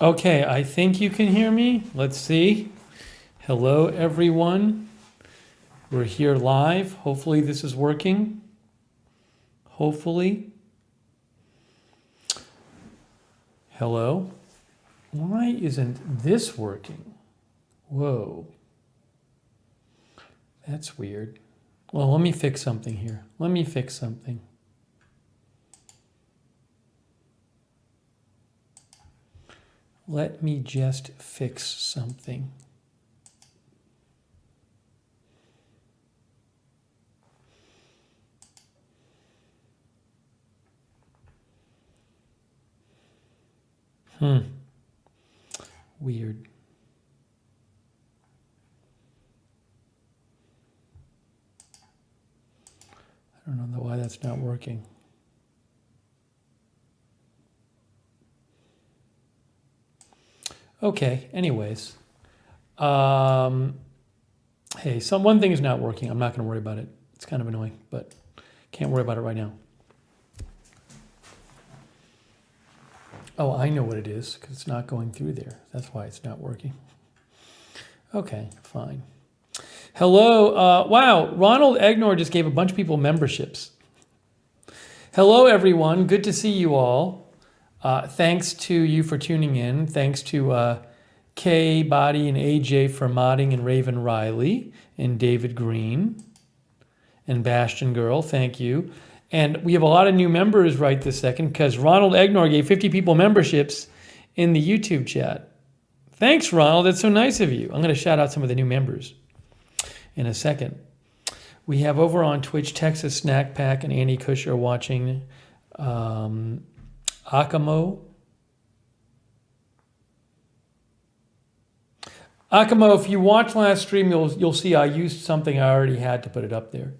Okay, I think you can hear me. Let's see. Hello, everyone. We're here live. Hopefully this is working. Hopefully. Hello. Why isn't this working? Whoa. That's weird. Well, let me fix something here. Let me fix something. Let me just fix something. Weird. I don't know why that's not working. Okay, anyways. Hey, one thing is not working. I'm not going to worry about it. It's kind of annoying, but can't worry about it right now. Oh, I know what it is, because it's not going through there. That's why it's not working. Okay, fine. Hello. Wow, Ronald Egnor just gave a bunch of people memberships. Hello, everyone. Good to see you all. Thanks to you for tuning in. Thanks to Kay, Body, and AJ for modding, and Raven Riley, and David Green, and Bastion Girl. Thank you. And we have a lot of new members right this second because Ronald Egnor gave 50 people memberships in the YouTube chat. Thanks, Ronald. That's so nice of you. I'm going to shout out some of the new members in a second. We have over on Twitch, Texas Snack Pack and Annie Cush are watching. Akamo. Akamo, if you watched last stream, you'll see I used something I already had to put it up there.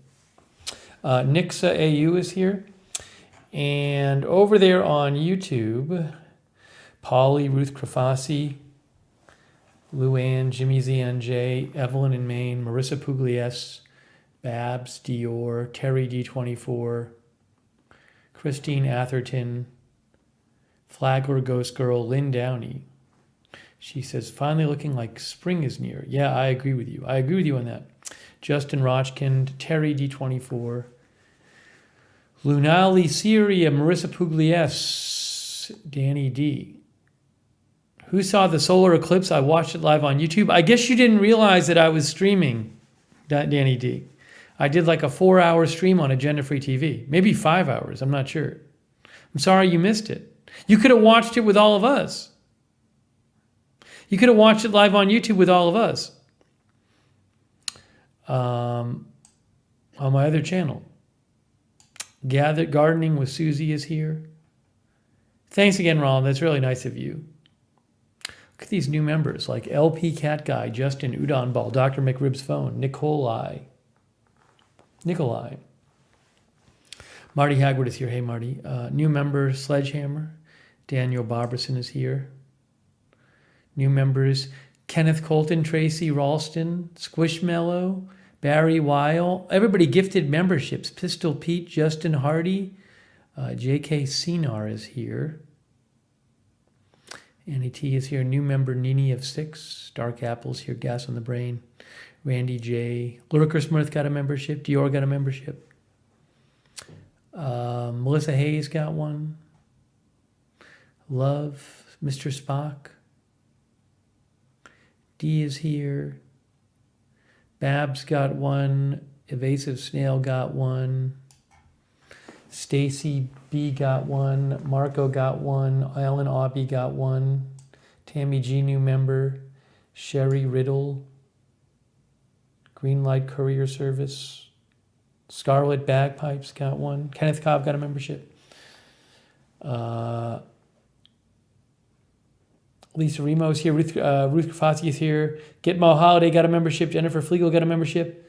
Nixa AU is here. And over there on YouTube, Polly, Ruth Krafasi, Luann, Jimmy ZNJ, Evelyn in Maine, Marissa Pugliese, Babs, Dior, Terry D24, Christine Atherton, Flagler Ghost Girl, Lynn Downey. She says, finally looking like spring is near. Yeah, I agree with you. I agree with you on that. Justin Rochkind, Terry D24, Lunali Syria, Marissa Pugliese, Danny D. Who saw the solar eclipse? I watched it live on YouTube. I guess you didn't realize that I was streaming, Danny D. I did like a 4-hour stream on Agenda Free TV. Maybe 5 hours, I'm not sure. I'm sorry you missed it. You could have watched it with all of us. You could have watched it live on YouTube with all of us. On my other channel. Gardening with Susie is here. Thanks again, Ron. That's really nice of you. Look at these new members like LP Cat Guy, Justin Udon Ball, Dr. McRib's Phone, Nikolai. Marty Hagwood is here. Hey, Marty. New member Sledgehammer. Daniel Barberson is here. New members Kenneth Colton, Tracy Ralston, Squishmallow, Barry Weil. Everybody gifted memberships. Pistol Pete, Justin Hardy, J.K. Sinar is here. Annie T is here. New member Nini of 6. Dark Apples here. Gas on the Brain. Randy J. Lurker Smith got a membership. Dior got a membership. Melissa Hayes got one. Love, Mr. Spock. D is here. Babs got one. Evasive Snail got one. Stacy B got one. Marco got one. Ellen Aubie got one. Tammy G, new member. Sherry Riddle. Greenlight Courier Service. Scarlet Bagpipes got one. Kenneth Cobb got a membership. Lisa Remos here. Ruth Krafasi is here. Gitmo Holiday got a membership. Jennifer Flegel got a membership.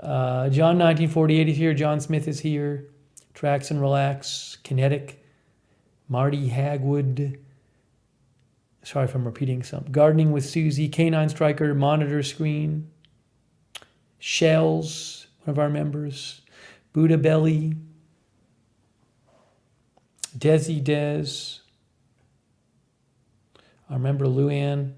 John 1948 is here. John Smith is here. Tracks and Relax. Kinetic. Marty Hagwood. Sorry if I'm repeating some. Gardening with Susie. Canine Striker. Monitor Screen. Shells, one of our members. Buddha Belly. Desi Des. Our member Luann.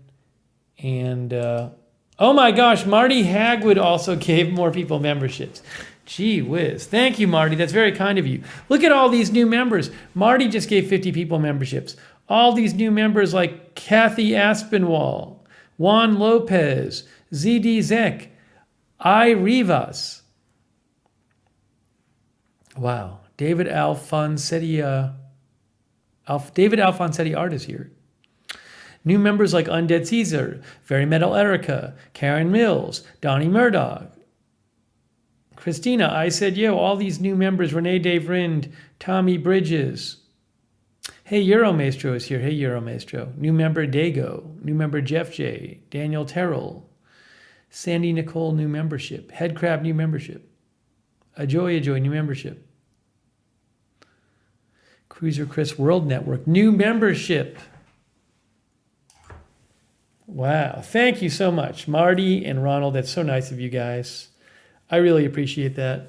And oh my gosh, Marty Hagwood also gave more people memberships. Gee whiz. Thank you, Marty. That's very kind of you. Look at all these new members. Marty just gave 50 people memberships. All these new members like Kathy Aspinwall, Juan Lopez, ZD Zek, I Rivas. Wow. David Alfonsetti Art is here. New members like Undead Caesar, Very Metal Erica, Karen Mills, Donnie Murdoch, Christina, I Said Yo, all these new members, Renee Dave Rind, Tommy Bridges. Hey, Euromaestro is here. Hey, Euromaestro. New member Dago. New member Jeff J. Daniel Terrell. Sandy Nicole, new membership. Headcrab, new membership. Ajoy, new membership. Cruiser Chris World Network, new membership. Wow. Thank you so much, Marty and Ronald. That's so nice of you guys. I really appreciate that.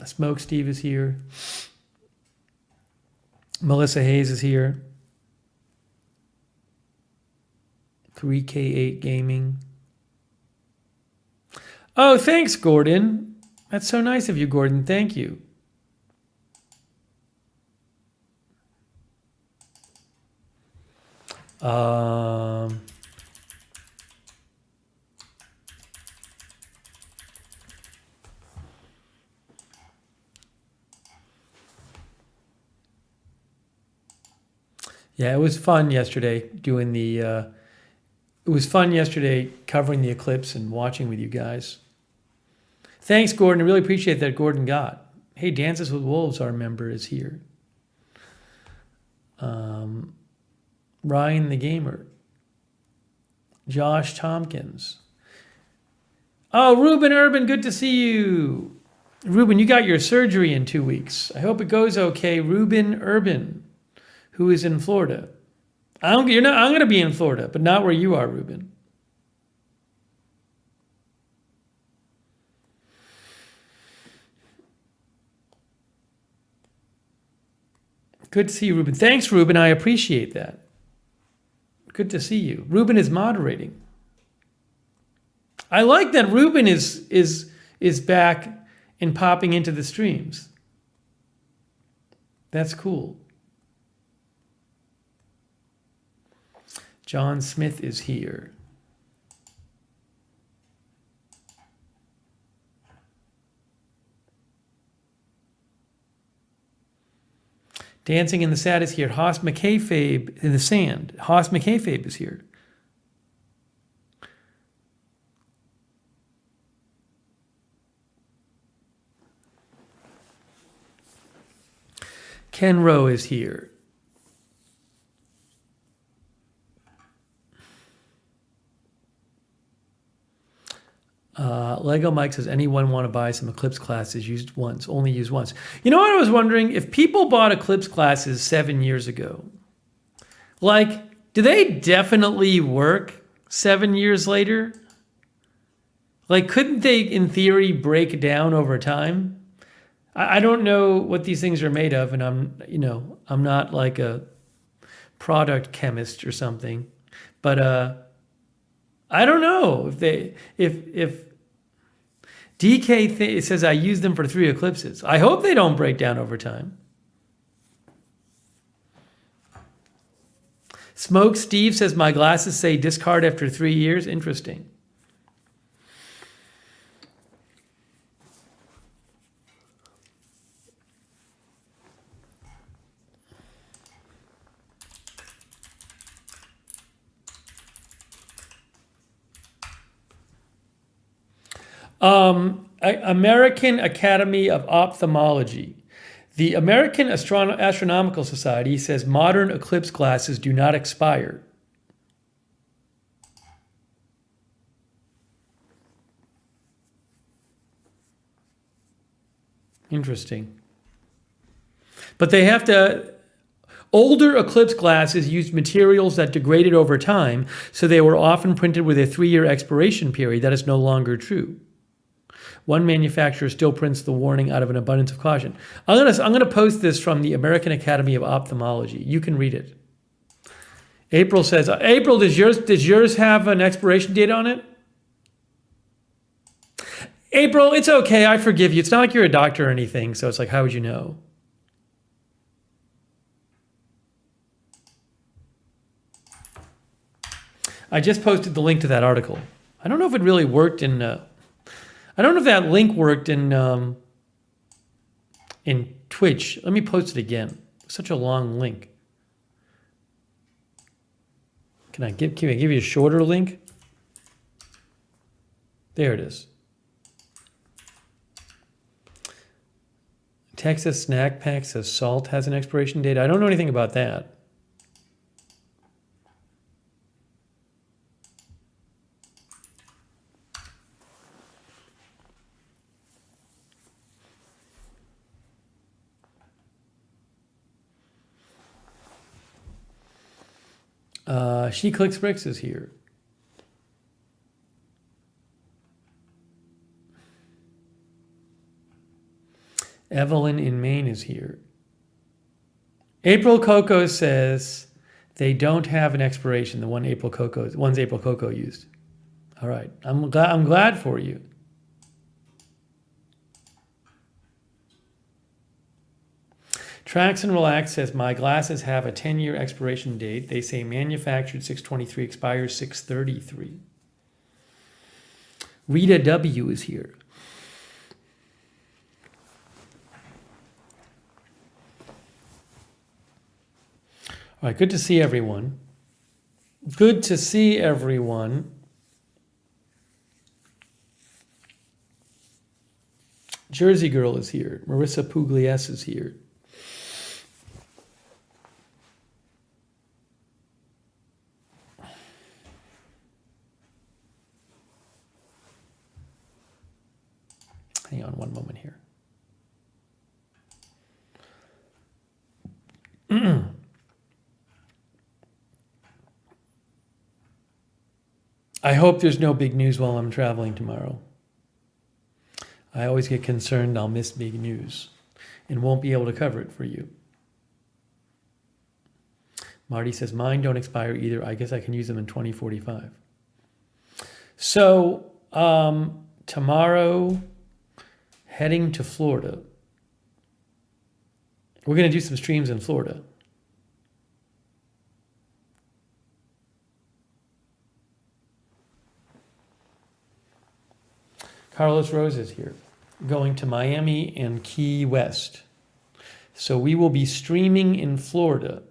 Smoke Steve is here. Melissa Hayes is here. 3K8 Gaming. Oh, thanks, Gordon. That's so nice of you, Gordon. Thank you. Yeah, it was fun yesterday doing the. It was fun yesterday covering the eclipse and watching with you guys. Thanks, Gordon. I really appreciate that. Gordon got. Hey, Dances with Wolves, our member, is here. Ryan the Gamer. Josh Tompkins. Oh, Ruben Urban, good to see you. Ruben, you got your surgery in 2 weeks. I hope it goes okay. Ruben Urban, who is in Florida. I'm going to be in Florida, but not where you are, Ruben. Good to see you, Ruben. Thanks, Ruben. I appreciate that. Good to see you. Ruben is moderating. I like that Ruben is back and popping into the streams. That's cool. John Smith is here. Dancing in the Sad is here. Haas McKayfabe in the Sand. Haas McKayfabe is here. Ken Rowe is here. Lego Mike says, anyone want to buy some Eclipse classes used once, only used once? You know what I was wondering? If people bought Eclipse classes 7 years ago, like, do they definitely work 7 years later? Like, couldn't they, in theory, break down over time? I don't know what these things are made of, and I'm not like a product chemist or something, but I don't know if DK says I use them for 3 eclipses. I hope they don't break down over time. Smoke Steve says my glasses say discard after 3 years. Interesting. American Academy of Ophthalmology. The American Astronomical Society says modern eclipse glasses do not expire. Interesting. But they have to... Older eclipse glasses used materials that degraded over time, so they were often printed with a 3-year expiration period. That is no longer true. One manufacturer still prints the warning out of an abundance of caution. I'm gonna post this from the American Academy of Ophthalmology. You can read it. April says, April, does yours have an expiration date on it? April, it's okay. I forgive you. It's not like you're a doctor or anything. So it's like, how would you know? I just posted the link to that article. I don't know if it really worked in. I don't know if that link worked in Twitch. Let me post it again. Such a long link. Can I give you a shorter link? There it is. Texas Snack Pack says salt has an expiration date. I don't know anything about that. She Clicks Bricks is here. Evelyn in Maine is here. April Coco says they don't have an expiration. The one's April Coco used. All right, I'm glad for you. Tracks and Relax says, my glasses have a 10-year expiration date. They say manufactured 6/23, expires 6/33. Rita W is here. All right, good to see everyone. Good to see everyone. Jersey Girl is here. Marissa Pugliese is here. Hang on one moment here. I hope there's no big news while I'm traveling tomorrow. I always get concerned I'll miss big news and won't be able to cover it for you. Marty says, mine don't expire either. I guess I can use them in 2045. So tomorrow, heading to Florida. We're going to do some streams in Florida. Carlos Rose is here, going to Miami and Key West. So we will be streaming in Florida.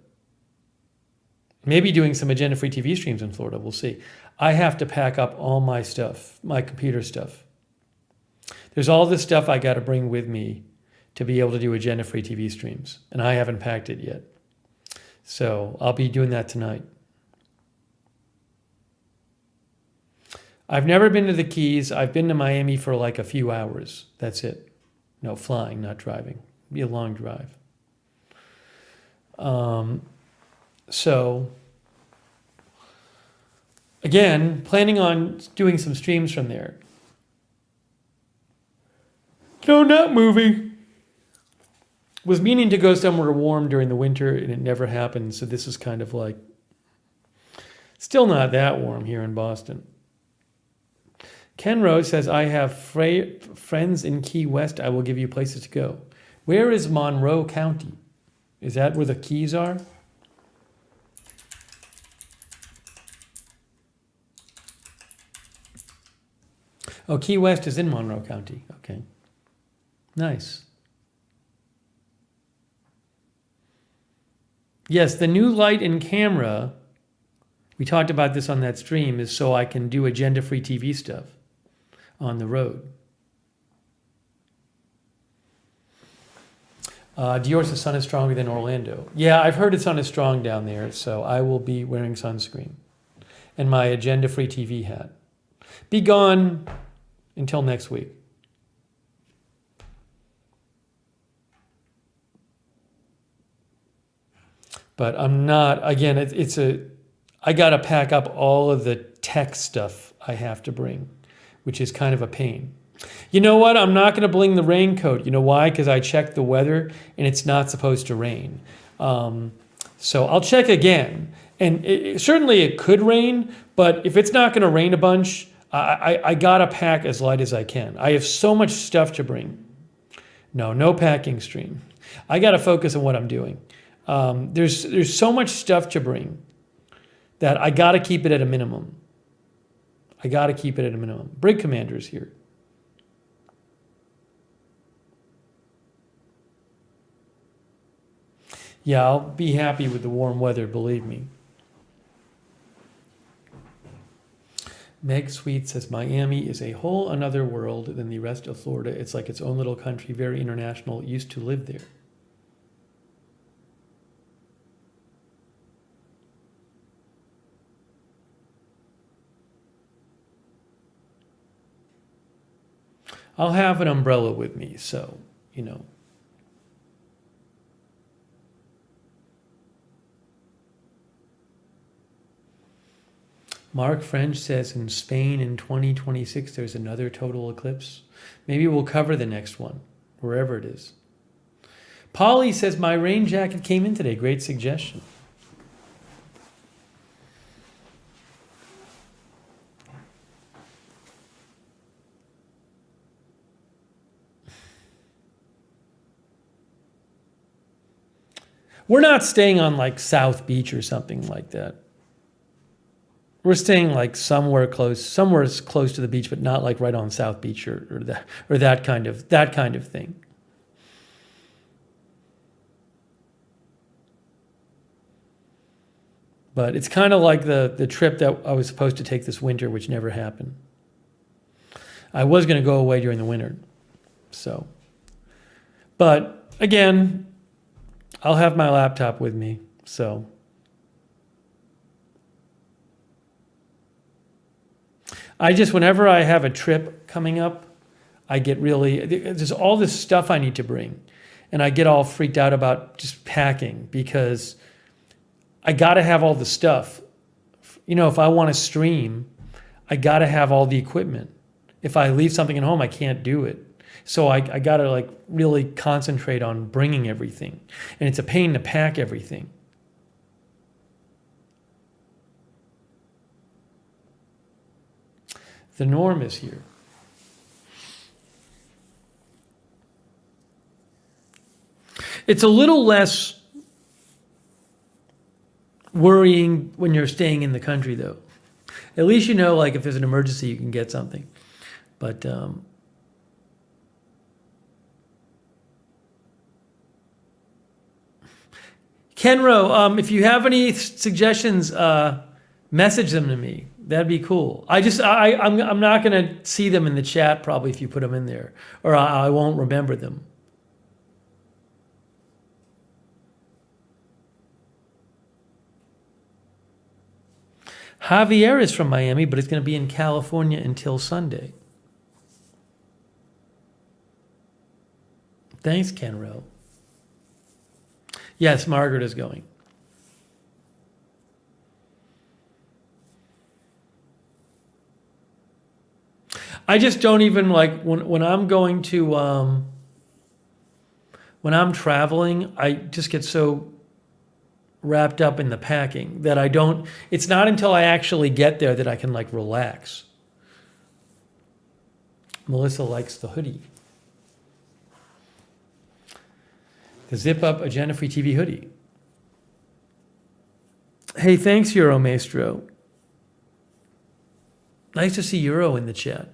Maybe doing some agenda-free TV streams in Florida. We'll see. I have to pack up all my stuff, my computer stuff. There's all this stuff I got to bring with me to be able to do agenda-free TV streams, and I haven't packed it yet. So I'll be doing that tonight. I've never been to the Keys. I've been to Miami for like a few hours. That's it. No, flying, not driving. It'd be a long drive. So, again, planning on doing some streams from there. No, not moving. Was meaning to go somewhere warm during the winter, and it never happened. So this is kind of like, still not that warm here in Boston. Ken Rose says, I have friends in Key West. I will give you places to go. Where is Monroe County? Is that where the Keys are? Oh, Key West is in Monroe County. Okay. Nice. Yes, the new light and camera, we talked about this on that stream, is so I can do agenda-free TV stuff on the road. Dior says sun is stronger than Orlando. Yeah, I've heard it's sun is strong down there, so I will be wearing sunscreen and my agenda-free TV hat. Be gone until next week. But I'm not, again, I got to pack up all of the tech stuff I have to bring, which is kind of a pain. You know what? I'm not going to bring the raincoat. You know why? Because I checked the weather and it's not supposed to rain. So I'll check again. And certainly it could rain, but if it's not going to rain a bunch, I got to pack as light as I can. I have so much stuff to bring. No packing stream. I got to focus on what I'm doing. There's so much stuff to bring that I got to keep it at a minimum. Brig Commander's here. Yeah, I'll be happy with the warm weather, believe me. Meg Sweet says Miami is a whole another world than the rest of Florida. It's like its own little country, very international. Used to live there. I'll have an umbrella with me, so, you know. Mark French says in Spain in 2026 there's another total eclipse. Maybe we'll cover the next one, wherever it is. Polly says my rain jacket came in today. Great suggestion. We're not staying on like South Beach or something like that. We're staying like somewhere close to the beach, but not like right on South Beach or that kind of thing. But it's kind of like the trip that I was supposed to take this winter, which never happened. I was going to go away during the winter, so. But again, I'll have my laptop with me, so. Whenever I have a trip coming up, I get there's all this stuff I need to bring. And I get all freaked out about just packing because I got to have all the stuff. You know, if I want to stream, I got to have all the equipment. If I leave something at home, I can't do it. So I got to like really concentrate on bringing everything. And it's a pain to pack everything. The norm is here. It's a little less worrying when you're staying in the country, though. At least you know, like, if there's an emergency, you can get something. But Kenro, if you have any suggestions, message them to me. That'd be cool. I'm not going to see them in the chat probably if you put them in there, or I won't remember them. Javier is from Miami, but it's going to be in California until Sunday. Thanks, Kenro. Yes, Margaret is going. I just don't even like when I'm going to when I'm traveling, I just get so wrapped up in the packing that it's not until I actually get there that I can like relax. Melissa likes the hoodie. The Zip Up Agenda Free TV hoodie. Hey, thanks, Euro Maestro. Nice to see Euro in the chat.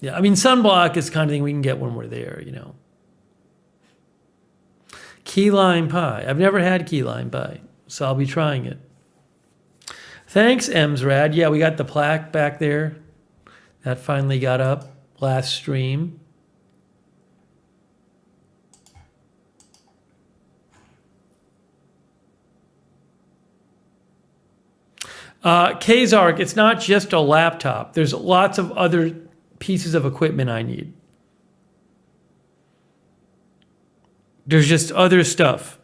Yeah, I mean, sunblock is the kind of thing we can get when we're there, you know. Key lime pie. I've never had key lime pie, so I'll be trying it. Thanks, Emsrad. Yeah, we got the plaque back there. That finally got up last stream. Kazark, it's not just a laptop. There's lots of other pieces of equipment I need. There's just other stuff.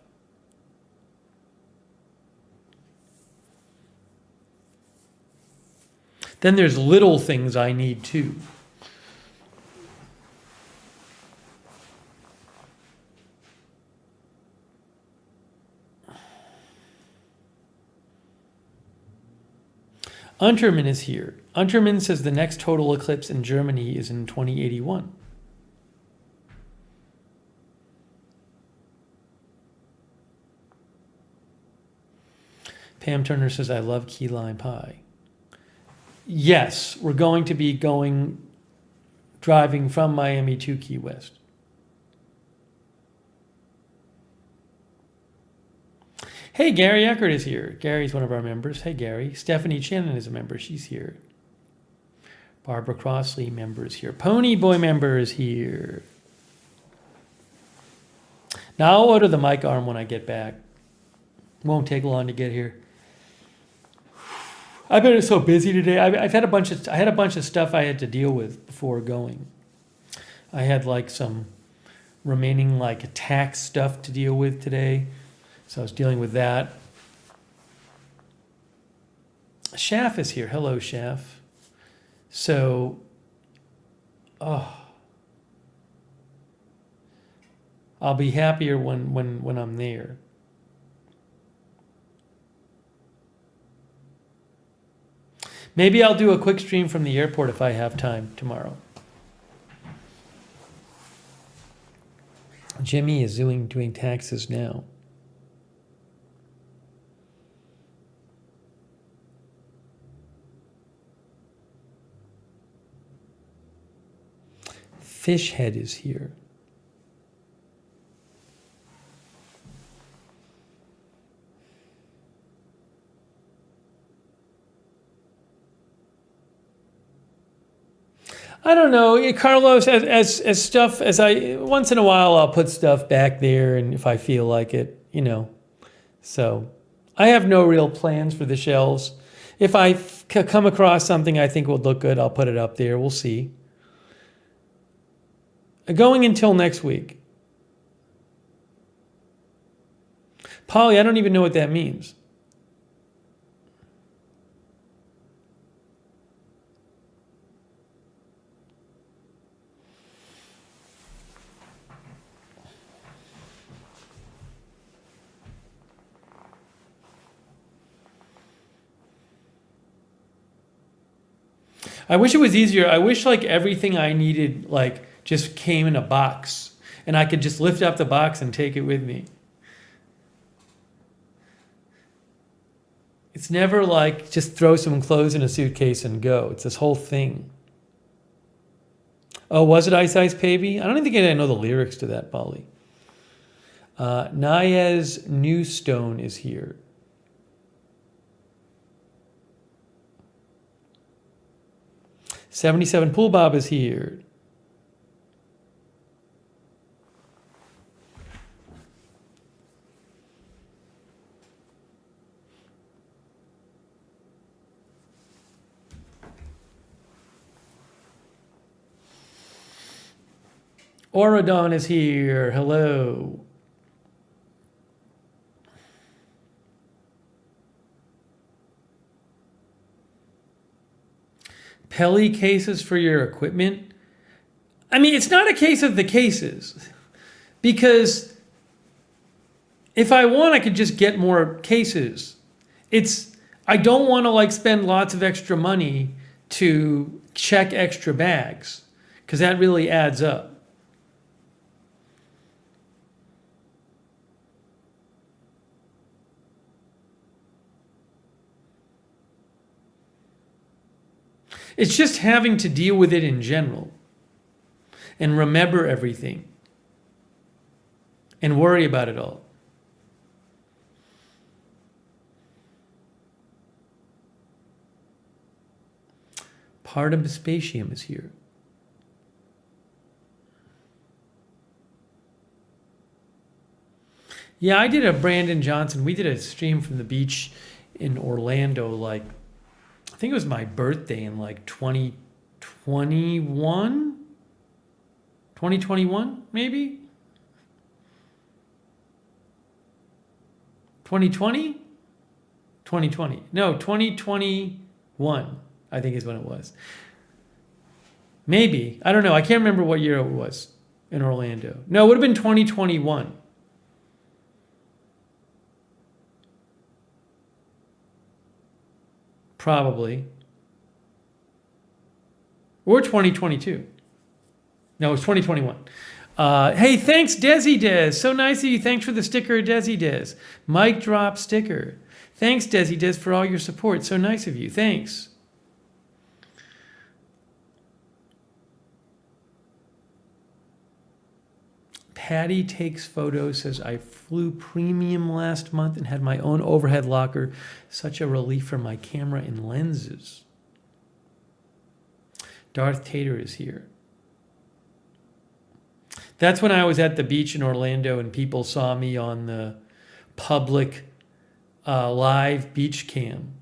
Then there's little things I need too. Unterman is here. Unterman says the next total eclipse in Germany is in 2081. Pam Turner says, I love key lime pie. Yes, we're going to be driving from Miami to Key West. Hey, Gary Eckert is here. Gary's one of our members. Hey, Gary. Stephanie Shannon is a member. She's here. Barbara Crossley member is here. Pony Boy member is here. Now I'll order the mic arm when I get back. Won't take long to get here. I've been so busy today. I had a bunch of stuff I had to deal with before going. I had like some remaining like tax stuff to deal with today. So I was dealing with that. Shaff is here. Hello, Shaff. So, I'll be happier when I'm there. Maybe I'll do a quick stream from the airport if I have time tomorrow. Jimmy is doing taxes now. Fishhead is here. I don't know, Carlos. As stuff as I once in a while I'll put stuff back there, and if I feel like it, you know. So I have no real plans for the shelves. If I come across something I think will look good, I'll put it up there. We'll see. Going until next week. Polly, I don't even know what that means. I wish it was easier. I wish like everything I needed like just came in a box and I could just lift up the box and take it with me. It's never like just throw some clothes in a suitcase and go. It's this whole thing. Oh, was it Ice Ice Baby? I don't even think I know the lyrics to that, Polly. Nayez Newstone is here. $77 Pool Bob is here. Oradon is here. Hello. Pelly cases for your equipment. I mean, it's not a case of the cases, because if I want, I could just get more cases. I don't want to like spend lots of extra money to check extra bags, because that really adds up. It's just having to deal with it in general and remember everything and worry about it all. Part of the spatium is here. Yeah, I did a Brandon Johnson. We did a stream from the beach in Orlando, like, I think it was my birthday in like 2021? 2021, maybe? 2020? 2020. No, 2021, I think is when it was. Maybe. I don't know. I can't remember what year it was in Orlando. No, it would have been 2021. Probably. Or 2022. No, it's 2021. Hey, thanks, Desi Des. So nice of you. Thanks for the sticker, Desi Des. Mic drop sticker. Thanks, Desi Des, for all your support. So nice of you. Thanks. Patty Takes Photos says, I flew premium last month and had my own overhead locker. Such a relief for my camera and lenses. Darth Tater is here. That's when I was at the beach in Orlando and people saw me on the public live beach cam.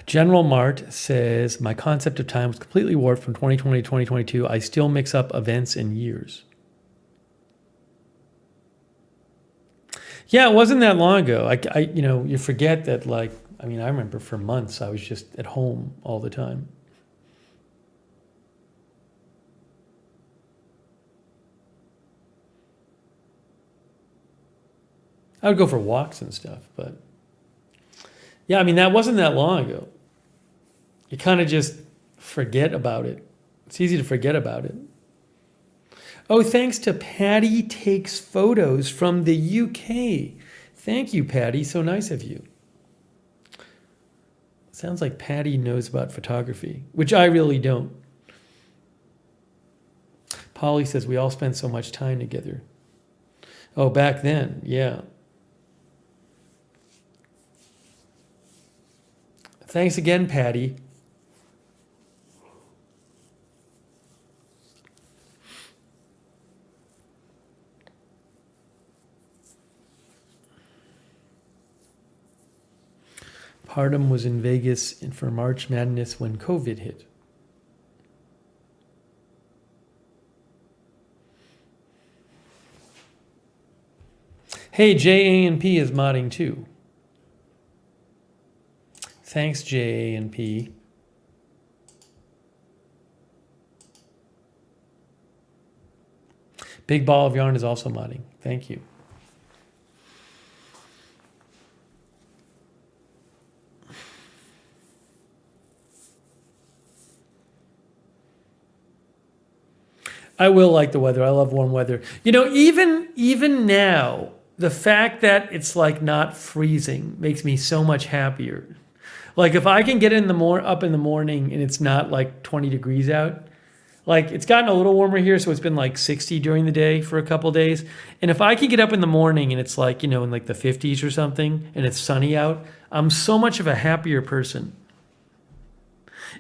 General Mart says, my concept of time was completely warped from 2020 to 2022. I still mix up events and years. Yeah, it wasn't that long ago. You forget that, I remember for months I was just at home all the time. I would go for walks and stuff, but yeah, that wasn't that long ago. You kind of just forget about it. It's easy to forget about it. Oh, thanks to Patty Takes Photos from the UK. Thank you, Patty. So nice of you. Sounds like Patty knows about photography, which I really don't. Polly says, we all spend so much time together. Oh, back then, yeah. Thanks again, Patty. Pardum was in Vegas for March Madness when COVID hit. Hey, JA&P is modding too. Thanks, JA&P. Big Ball of Yarn is also modding. Thank you. I will like the weather. I love warm weather. Even now, the fact that it's not freezing makes me so much happier. If I can get up in the morning and it's not 20 degrees out, it's gotten a little warmer here, so it's been 60 during the day for a couple days. And if I can get up in the morning and it's in the 50s or something and it's sunny out, I'm so much of a happier person.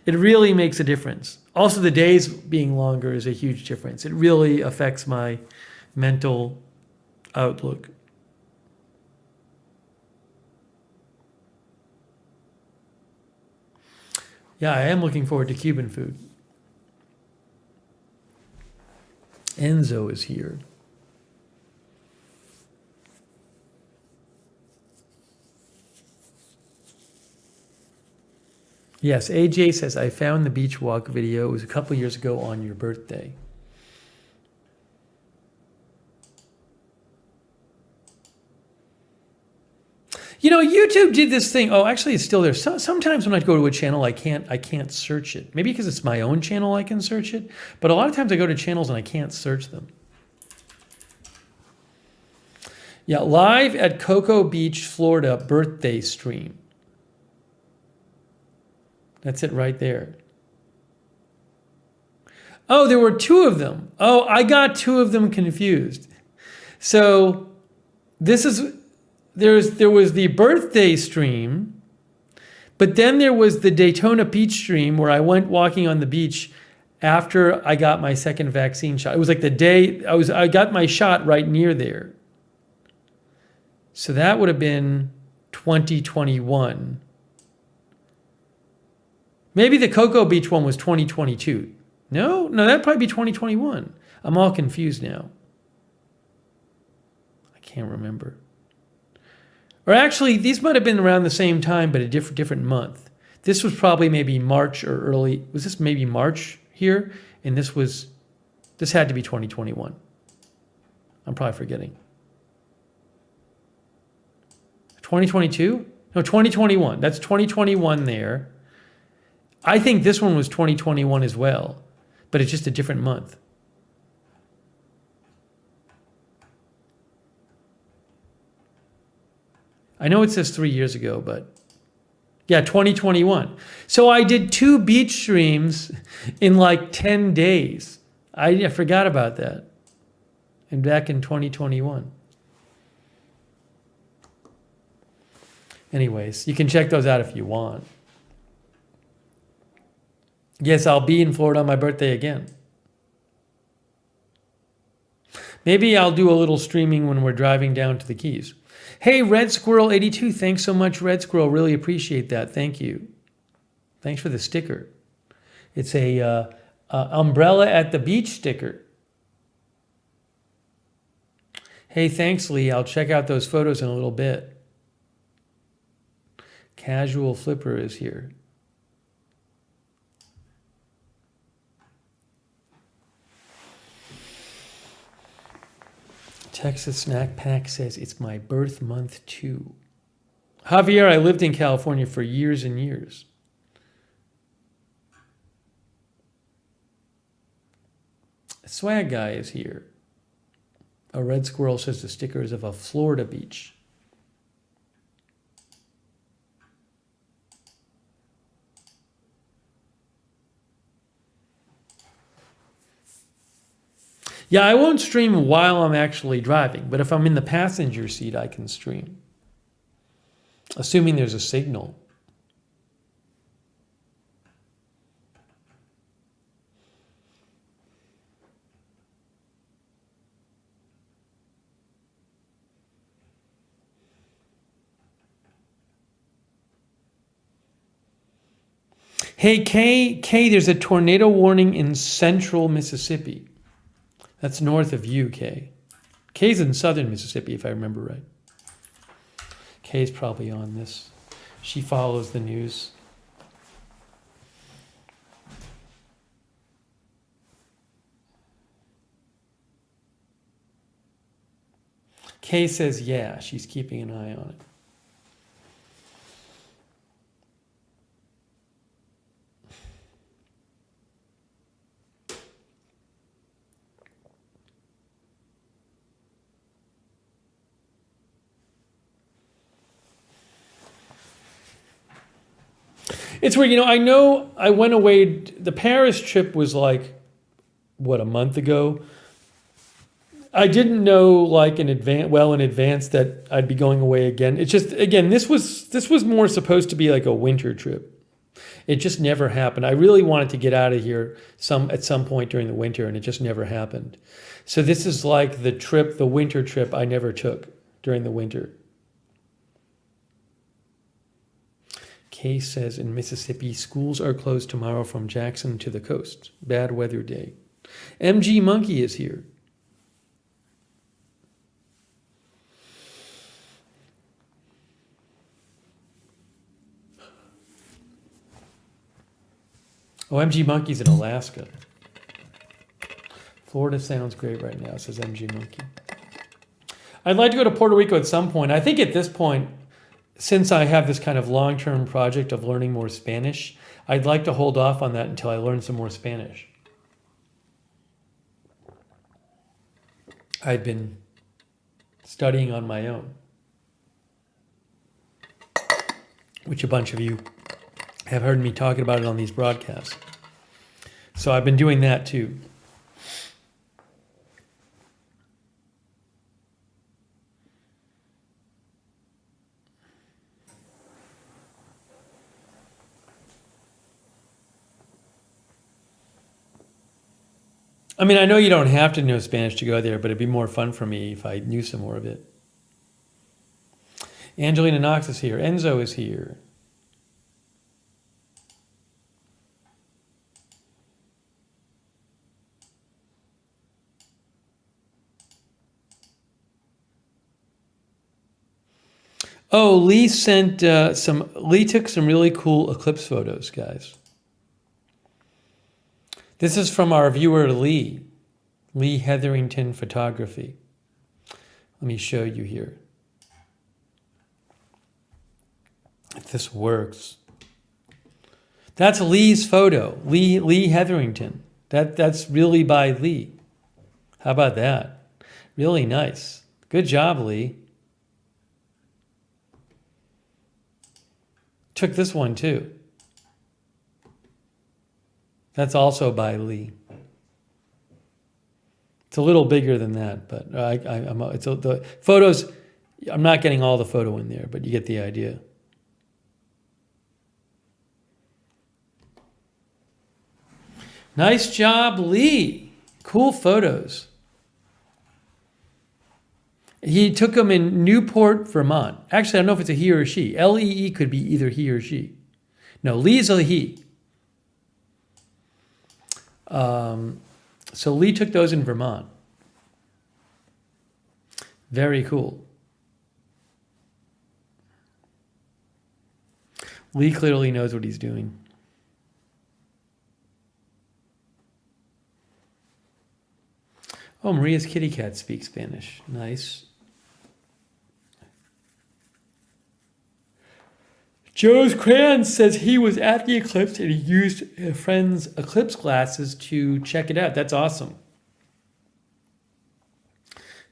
It really makes a difference. Also, the days being longer is a huge difference. It really affects my mental outlook. Yeah, I am looking forward to Cuban food. Enzo is here. Yes, AJ says, I found the beach walk video. It was a couple years ago on your birthday. YouTube did this thing. Oh, actually, it's still there. Sometimes when I go to a channel, I can't search it. Maybe because it's my own channel, I can search it. But a lot of times I go to channels and I can't search them. Yeah, live at Cocoa Beach, Florida, birthday stream. That's it right there. Oh, there were two of them. Oh, I got two of them confused. So there was the birthday stream, but then there was the Daytona Beach stream where I went walking on the beach after I got my second vaccine shot. It was the day I got my shot right near there. So that would have been 2021. Maybe the Cocoa Beach one was 2022. No, that'd probably be 2021. I'm all confused now. can't remember. Or actually, these might have been around the same time, but a different month. This was probably maybe March or early. Was this maybe March here? And this had to be 2021. I'm probably forgetting. 2022? No, 2021. That's 2021 there. I think this one was 2021 as well, but it's just a different month. I know it says 3 years ago, but yeah, 2021. So I did 2 beach streams in like 10 days. I forgot about that. And back in 2021. Anyways, you can check those out if you want. Yes, I'll be in Florida on my birthday again. Maybe I'll do a little streaming when we're driving down to the Keys. Hey, Red Squirrel 82, thanks so much, Red Squirrel. Really appreciate that. Thank you. Thanks for the sticker. It's a umbrella at the beach sticker. Hey, thanks, Lee. I'll check out those photos in a little bit. Casual Flipper is here. Texas Snack Pack says, it's my birth month too. Javier, I lived in California for years and years. Swag Guy is here. A Red Squirrel says the sticker is of a Florida beach. Yeah, I won't stream while I'm actually driving, but if I'm in the passenger seat, I can stream. Assuming there's a signal. Hey, Kay, there's a tornado warning in central Mississippi. That's north of you, Kay. Kay's in southern Mississippi, if I remember right. Kay's probably on this. She follows the news. Kay says, yeah, she's keeping an eye on it. It's weird, I know I went away, the Paris trip was like, a month ago. I didn't know in advance that I'd be going away again. It's just, again, this was more supposed to be like a winter trip. It just never happened. I really wanted to get out of here at some point during the winter, and it just never happened. So this is like the winter trip I never took during the winter. Kay says in Mississippi, schools are closed tomorrow from Jackson to the coast. Bad weather day. MG Monkey is here. Oh, MG Monkey's in Alaska. Florida sounds great right now, says MG Monkey. I'd like to go to Puerto Rico at some point. I think at this point, since I have this kind of long-term project of learning more Spanish, I'd like to hold off on that until I learn some more Spanish. I've been studying on my own, which a bunch of you have heard me talking about it on these broadcasts. So I've been doing that too. I mean, I know you don't have to know Spanish to go there, but it'd be more fun for me if I knew some more of it. Angelina Knox is here. Enzo is here. Oh, Lee sent Lee took some really cool eclipse photos, guys. This is from our viewer Lee Hetherington Photography. Let me show you here. If this works. That's Lee's photo. Lee Hetherington. That's really by Lee. How about that? Really nice. Good job, Lee. Took this one too. That's also by Lee. It's a little bigger than that, but the photos. I'm not getting all the photo in there, but you get the idea. Nice job, Lee. Cool photos. He took them in Newport, Vermont. Actually, I don't know if it's a he or a she. Lee could be either he or she. No, Lee's a he. So Lee took those in Vermont. Very cool. Lee clearly knows what he's doing. Oh, Maria's kitty cat speaks Spanish. Nice. Joe's Crayon says he was at the eclipse and he used a friend's eclipse glasses to check it out. That's awesome.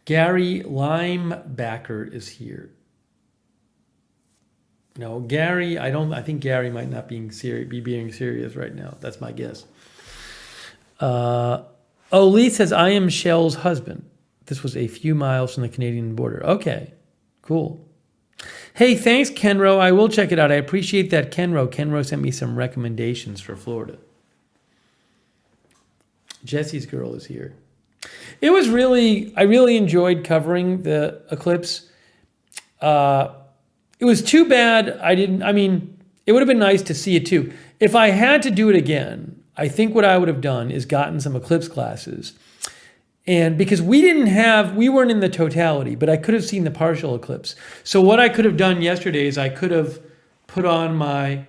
Gary Limebacker is here. No, Gary, I think Gary might not be being serious right now. That's my guess. Lee says, I am Shell's husband. This was a few miles from the Canadian border. Okay, cool. Hey, thanks, Kenro. I will check it out. I appreciate that, Kenro. Kenro sent me some recommendations for Florida. Jesse's girl is here. I really enjoyed covering the eclipse. It was too bad it would have been nice to see it too. If I had to do it again, I think what I would have done is gotten some eclipse glasses. And because we weren't in the totality, but I could have seen the partial eclipse. So what I could have done yesterday is I could have put on my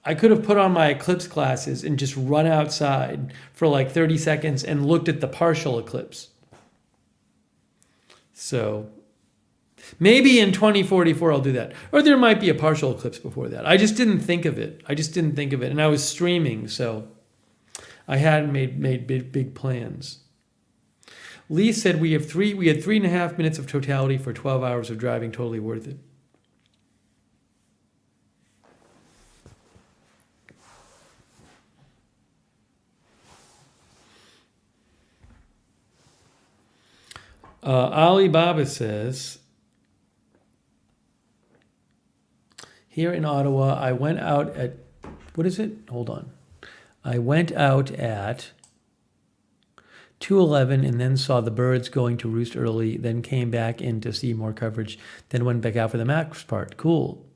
eclipse glasses and just run outside for like 30 seconds and looked at the partial eclipse. So maybe in 2044 I'll do that. Or there might be a partial eclipse before that. I just didn't think of it. And I was streaming, so I hadn't made big plans. Lee said we had 3.5 minutes of totality for 12 hours of driving, totally worth it. Alibaba says, here in Ottawa, I went out at, what is it? Hold on. I went out at 2:11 and then saw the birds going to roost early, then came back in to see more coverage, then went back out for the max part. Cool.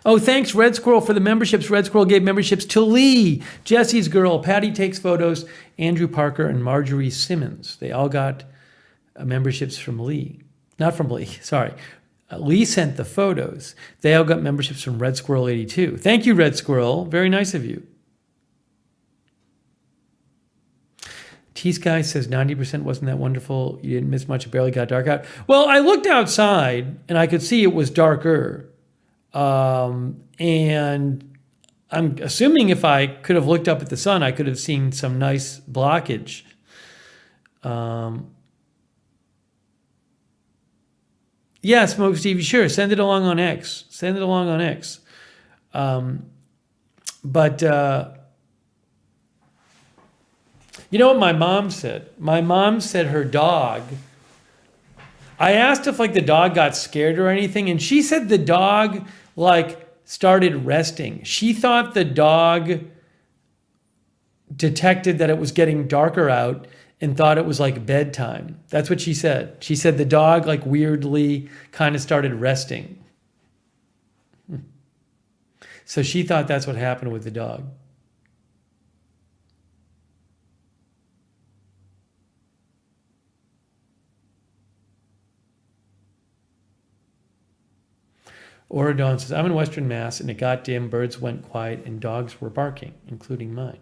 Oh, thanks, Red Squirrel, for the memberships. Red Squirrel gave memberships to Lee, Jesse's girl, Patty Takes Photos, Andrew Parker, and Marjorie Simmons. They all got memberships from Lee. Not from Lee, sorry. Lee sent the photos. They all got memberships from Red Squirrel 82. Thank you, Red Squirrel. Very nice of you. T-Sky says 90% wasn't that wonderful. You didn't miss much. It barely got dark out. Well, I looked outside and I could see it was darker. And I'm assuming if I could have looked up at the sun, I could have seen some nice blockage. Yeah, Smoke Stevie, sure. Send it along on X. But you know what my mom said? My mom said her dog, I asked if like the dog got scared or anything, and she said the dog like started resting. She thought the dog detected that it was getting darker out and thought it was like bedtime. That's what she said. She said the dog like weirdly kind of started resting. So she thought that's what happened with the dog. Oradon says, I'm in Western Mass and it got dim, birds went quiet, and dogs were barking, including mine.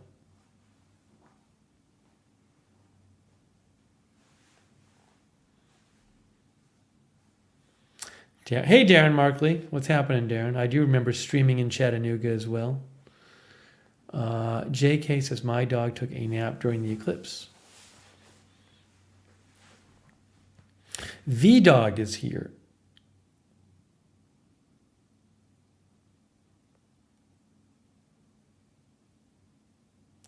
Hey, Darren Markley. What's happening, Darren? I do remember streaming in Chattanooga as well. JK says, my dog took a nap during the eclipse. V-Dog is here.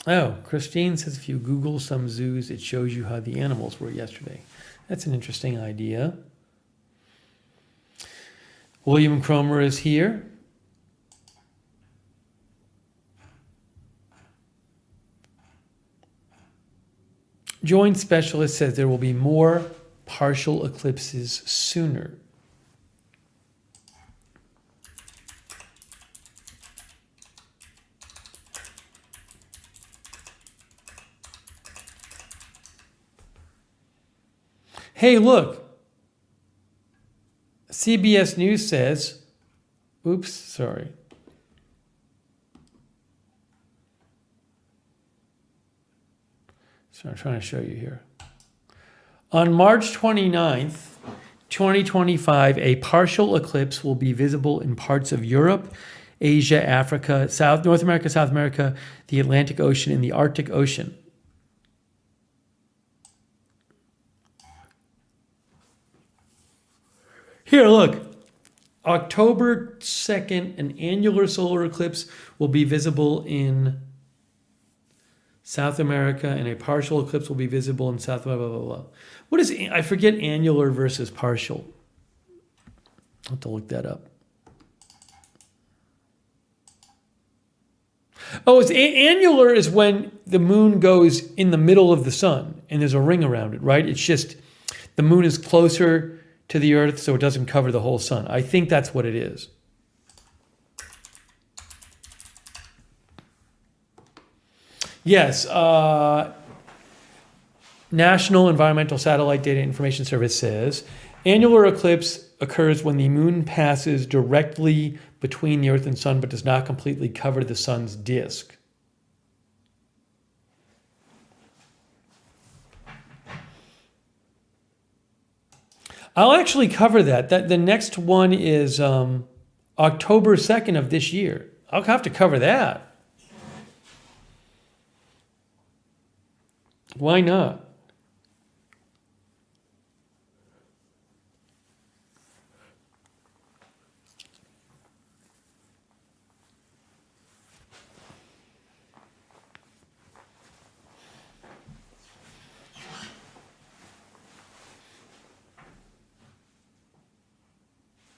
Oh, Christine says, if you Google some zoos, it shows you how the animals were yesterday. That's an interesting idea. William Cromer is here. Joint Specialist says there will be more partial eclipses sooner. Hey, look. CBS News says, oops, sorry. So I'm trying to show you here. On March 29th, 2025, a partial eclipse will be visible in parts of Europe, Asia, Africa, North America, South America, the Atlantic Ocean, and the Arctic Ocean. Here, look. October 2nd, an annular solar eclipse will be visible in South America, and a partial eclipse will be visible in South, blah, blah, blah, blah. What is, I forget annular versus partial. I'll have to look that up. Oh, it's annular is when the moon goes in the middle of the sun and there's a ring around it, right? It's just the moon is closer to the earth, so it doesn't cover the whole sun. I think that's what it is. Yes, National Environmental Satellite Data Information Service says, annular eclipse occurs when the moon passes directly between the earth and sun but does not completely cover the sun's disk. I'll actually cover that. The next one is October 2nd of this year. I'll have to cover that. Why not?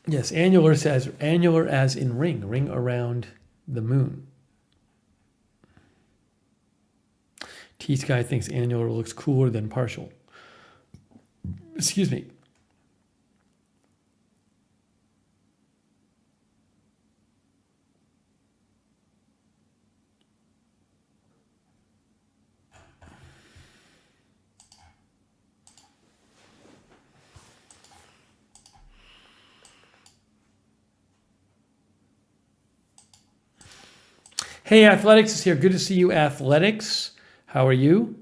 Yes, annular as in ring around the moon. T-Sky thinks annular looks cooler than partial. Excuse me. Hey, Athletics is here. Good to see you, Athletics. How are you?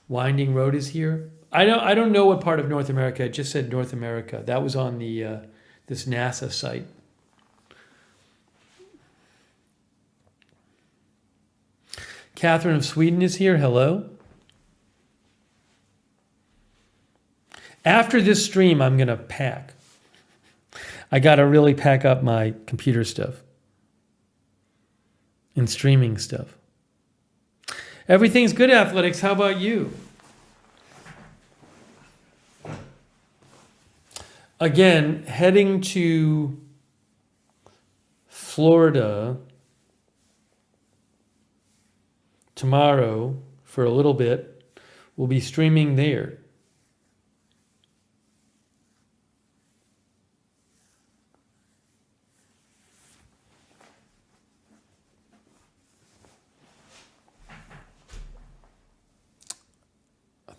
Winding Road is here. I don't know what part of North America. It just said North America. That was on the this NASA site. Catherine of Sweden is here. Hello. After this stream, I'm going to pack. I got to really pack up my computer stuff and streaming stuff. Everything's good, Athletics. How about you? Again, heading to Florida tomorrow for a little bit. We'll be streaming there.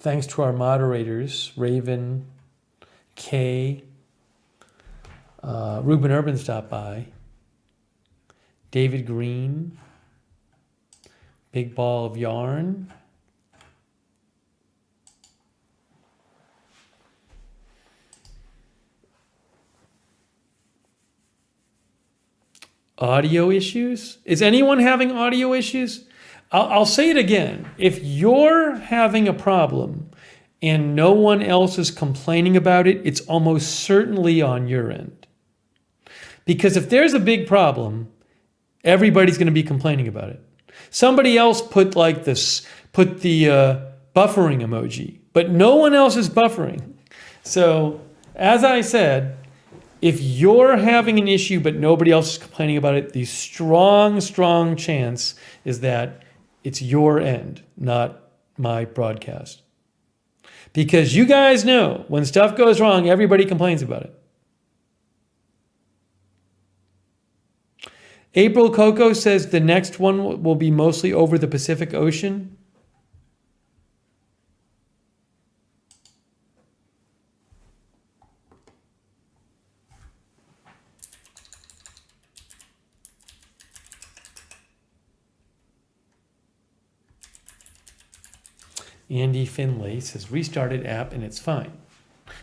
Thanks to our moderators, Raven, Kay, Ruben Urban stopped by, David Green, Big Ball of Yarn, audio issues? Is anyone having audio issues? I'll say it again. If you're having a problem and no one else is complaining about it, it's almost certainly on your end. Because if there's a big problem, everybody's going to be complaining about it. Somebody else put like this, put the buffering emoji, but no one else is buffering. So as I said, if you're having an issue but nobody else is complaining about it, the strong chance is that it's your end, not my broadcast. Because you guys know when stuff goes wrong, everybody complains about it. April Coco says the next one will be mostly over the Pacific Ocean. Andy Finlay says restarted app and it's fine.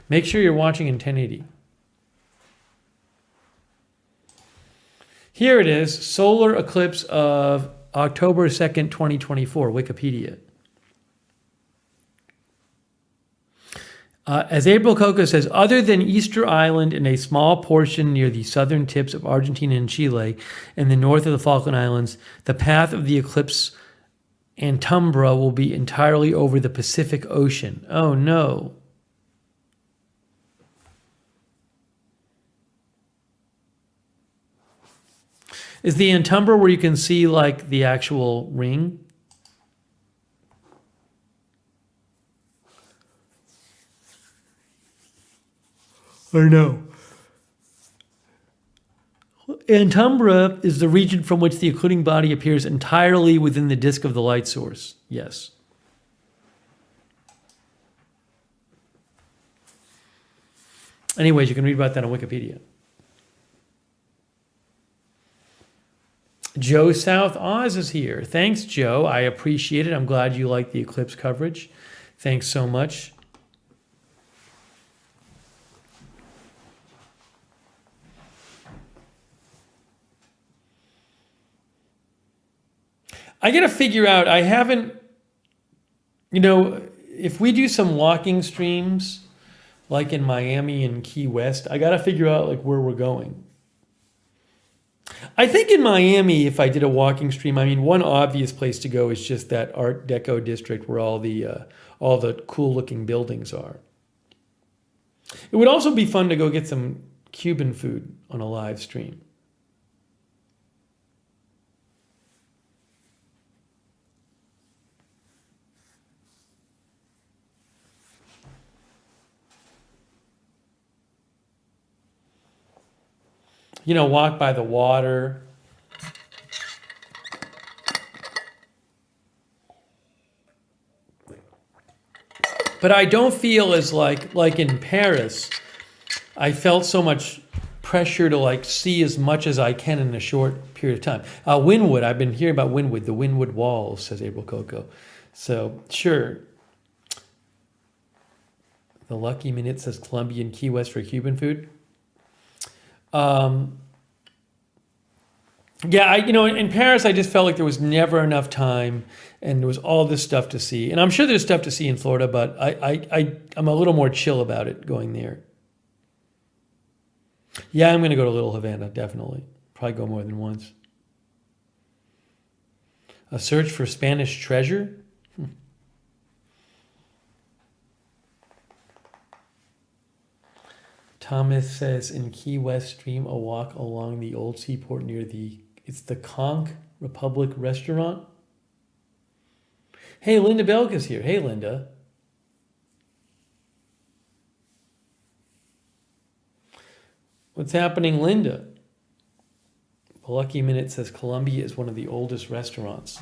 Make sure you're watching in 1080. Here it is, solar eclipse of October 2nd, 2024, Wikipedia. As April Coco says, other than Easter Island and a small portion near the southern tips of Argentina and Chile and the north of the Falkland Islands, the path of the eclipse Antumbra will be entirely over the Pacific Ocean. Oh no. Is the Antumbra where you can see like the actual ring? I know. Antumbra is the region from which the occluding body appears entirely within the disk of the light source. Yes. Anyways, you can read about that on Wikipedia. Joe South Oz is here. Thanks, Joe. I appreciate it. I'm glad you like the eclipse coverage. Thanks so much. I got to figure out, I haven't, if we do some walking streams, like in Miami and Key West, I got to figure out like where we're going. I think in Miami, if I did a walking stream, one obvious place to go is just that Art Deco district where all the cool looking buildings are. It would also be fun to go get some Cuban food on a live stream. Walk by the water. But I don't feel as like in Paris, I felt so much pressure to see as much as I can in a short period of time. Wynwood, I've been hearing about Wynwood, the Wynwood Walls, says April Coco. So sure. The Lucky Minute says Colombia and Key West for Cuban food. In Paris, I just felt like there was never enough time and there was all this stuff to see. And I'm sure there's stuff to see in Florida, but I'm a little more chill about it going there. Yeah, I'm going to go to Little Havana, definitely. Probably go more than once. A search for Spanish treasure? Thomas says in Key West, stream a walk along the old seaport near the Conch Republic restaurant. Hey, Linda Belka's here. Hey, Linda. What's happening, Linda? The Lucky Minute says Colombia is one of the oldest restaurants.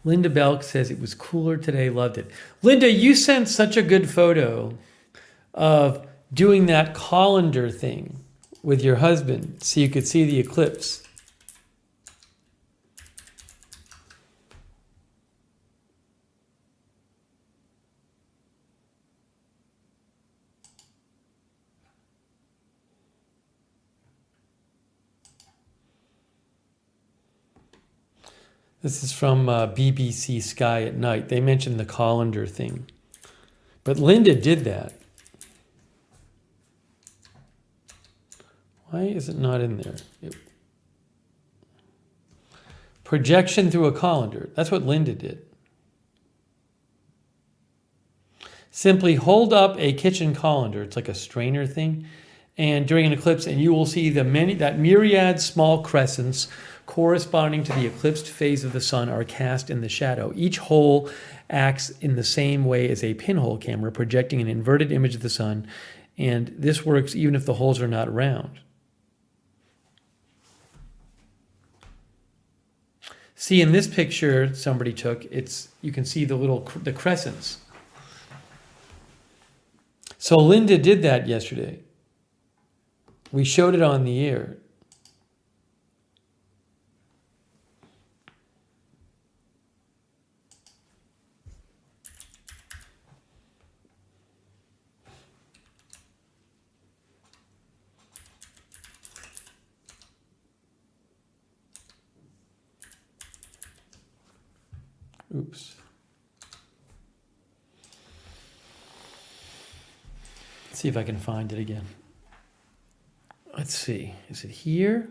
Linda Belk says it was cooler today, loved it. Linda, you sent such a good photo of doing that colander thing with your husband so you could see the eclipse. This is from BBC Sky at Night. They mentioned the colander thing. But Linda did that. Why is it not in there? Projection through a colander. That's what Linda did. Simply hold up a kitchen colander. It's like a strainer thing. And during an eclipse, and you will see that myriad small crescents corresponding to the eclipsed phase of the sun are cast in the shadow. Each hole acts in the same way as a pinhole camera, projecting an inverted image of the sun, and this works even if the holes are not round. See, in this picture somebody took, you can see the crescents. So Linda did that yesterday. We showed it on the air. Oops. Let's see if I can find it again. Let's see. Is it here?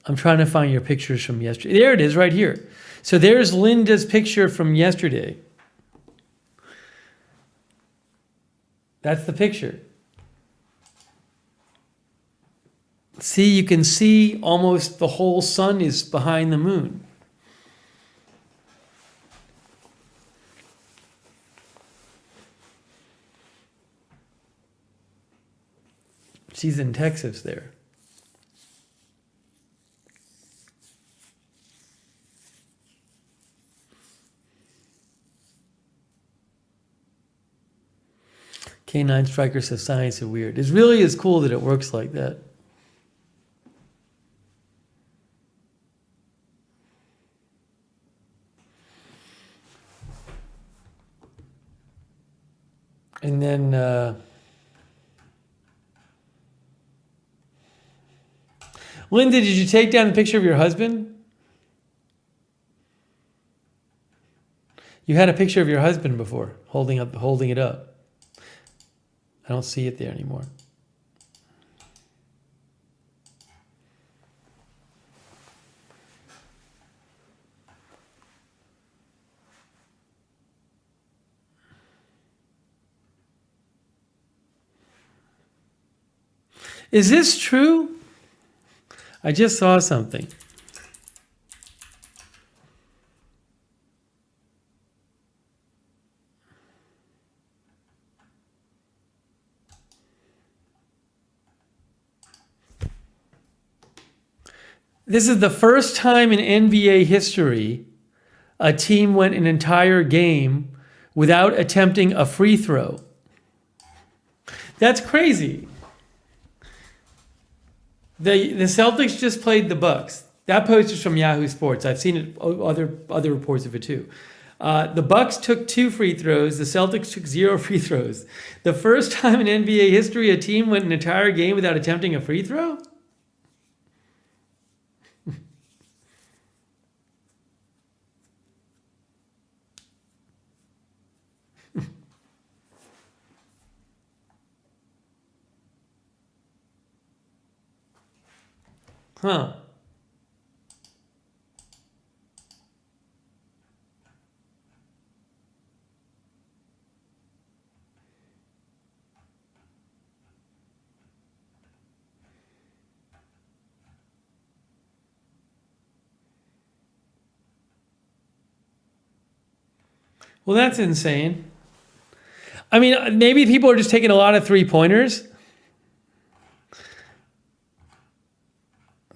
I'm trying to find your pictures from yesterday. There it is, right here. So there's Linda's picture from yesterday. That's the picture. See, you can see almost the whole sun is behind the moon. She's in Texas there. K9 Striker says science is weird. It really is cool that it works like that. And then Linda, did you take down the picture of your husband? You had a picture of your husband before, holding it up. I don't see it there anymore. Is this true? I just saw something. This is the first time in NBA history a team went an entire game without attempting a free throw. That's crazy. The Celtics just played the Bucks. That post is from Yahoo Sports. I've seen it, other reports of it too. The Bucks took 2 free throws. The Celtics took 0 free throws. The first time in NBA history a team went an entire game without attempting a free throw? Huh. Well, that's insane. I mean, maybe people are just taking a lot of 3-pointers.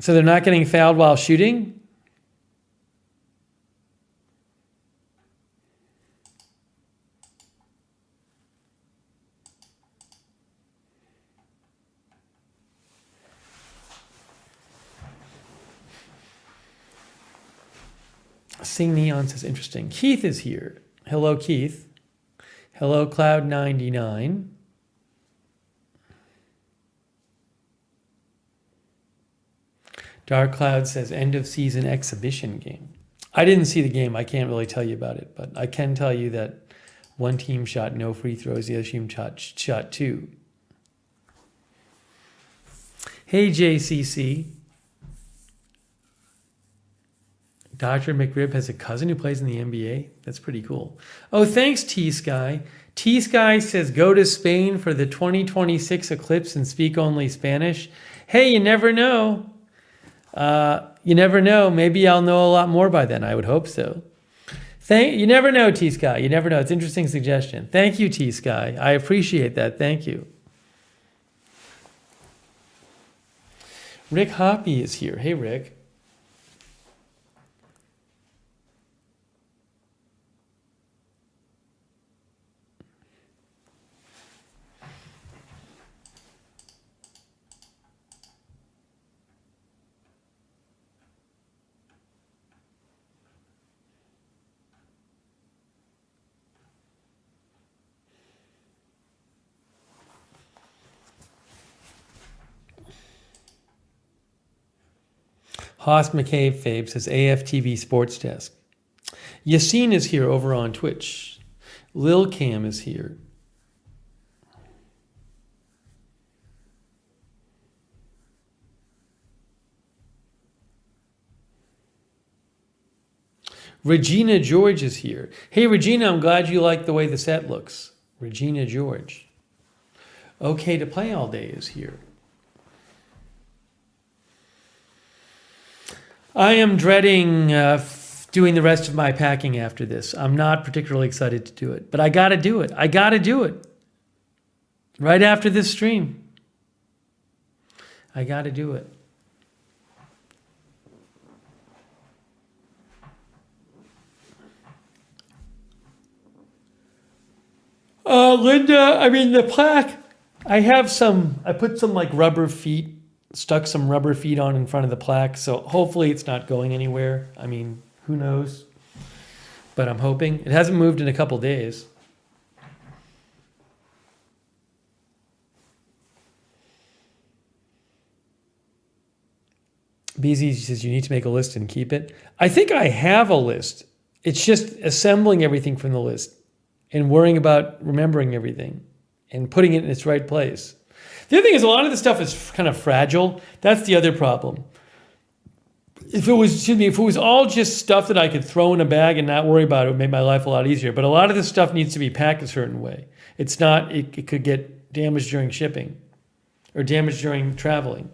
So they're not getting fouled while shooting? Sing Neon says, interesting. Keith is here. Hello, Keith. Hello, Cloud99. Dark Cloud says, end of season exhibition game. I didn't see the game. I can't really tell you about it, but I can tell you that one team shot no free throws, the other team shot two. Hey, JCC. Dr. McRib has a cousin who plays in the NBA. That's pretty cool. Oh, thanks, T-Sky. T-Sky says, go to Spain for the 2026 Eclipse and speak only Spanish. Hey, you never know. You never know. Maybe I'll know a lot more by then. I would hope so. You never know, T-Sky. You never know. It's an interesting suggestion. Thank you, T-Sky. I appreciate that. Thank you. Rick Hoppy is here. Hey, Rick. Haas McCabe Fabe says AFTV Sports Desk. Yassine is here over on Twitch. Lil Cam is here. Regina George is here. Hey, Regina, I'm glad you like the way the set looks. Regina George. Okay to Play All Day is here. I am dreading doing the rest of my packing after this. I'm not particularly excited to do it, but I got to do it. I got to do it. Right after this stream. I got to do it. Linda, I mean, the plaque, I put some like rubber feet, stuck some rubber feet on in front of the plaque, so hopefully it's not going anywhere. I mean, who knows? But I'm hoping. It hasn't moved in a couple days. BZ says you need to make a list and keep it. I think I have a list. It's just assembling everything from the list and worrying about remembering everything and putting it in its right place. The other thing is a lot of the stuff is kind of fragile. That's the other problem. If it was all just stuff that I could throw in a bag and not worry about, it would make my life a lot easier. But a lot of this stuff needs to be packed a certain way. It's not, it could get damaged during shipping or damaged during traveling.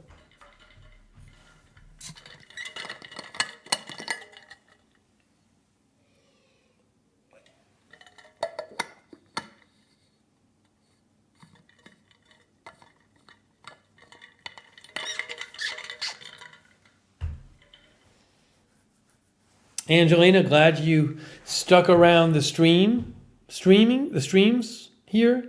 Angelina, glad you stuck around the streams here.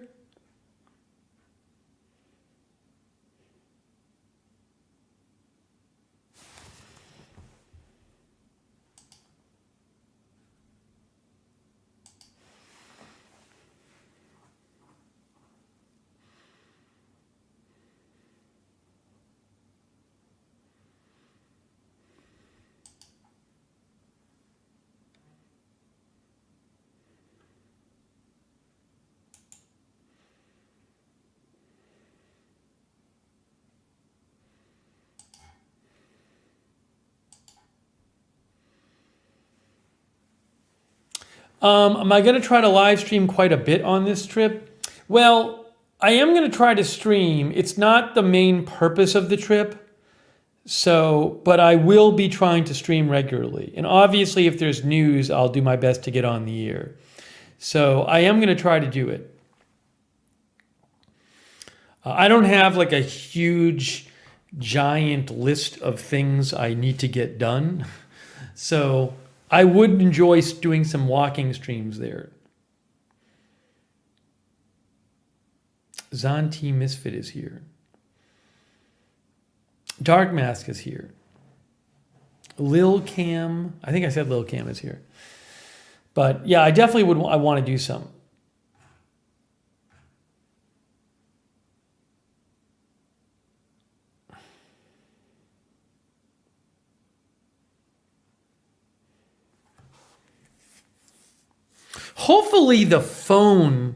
Am I going to try to live stream quite a bit on this trip? Well, I am going to try to stream. It's not the main purpose of the trip. But I will be trying to stream regularly. And obviously, if there's news, I'll do my best to get on the air. So I am going to try to do it. I don't have like a huge giant list of things I need to get done. So I would enjoy doing some walking streams there. Zonti Misfit is here. Dark Mask is here. Lil Cam, I think I said Lil Cam is here. But yeah, I definitely would. I want to do some. Hopefully the phone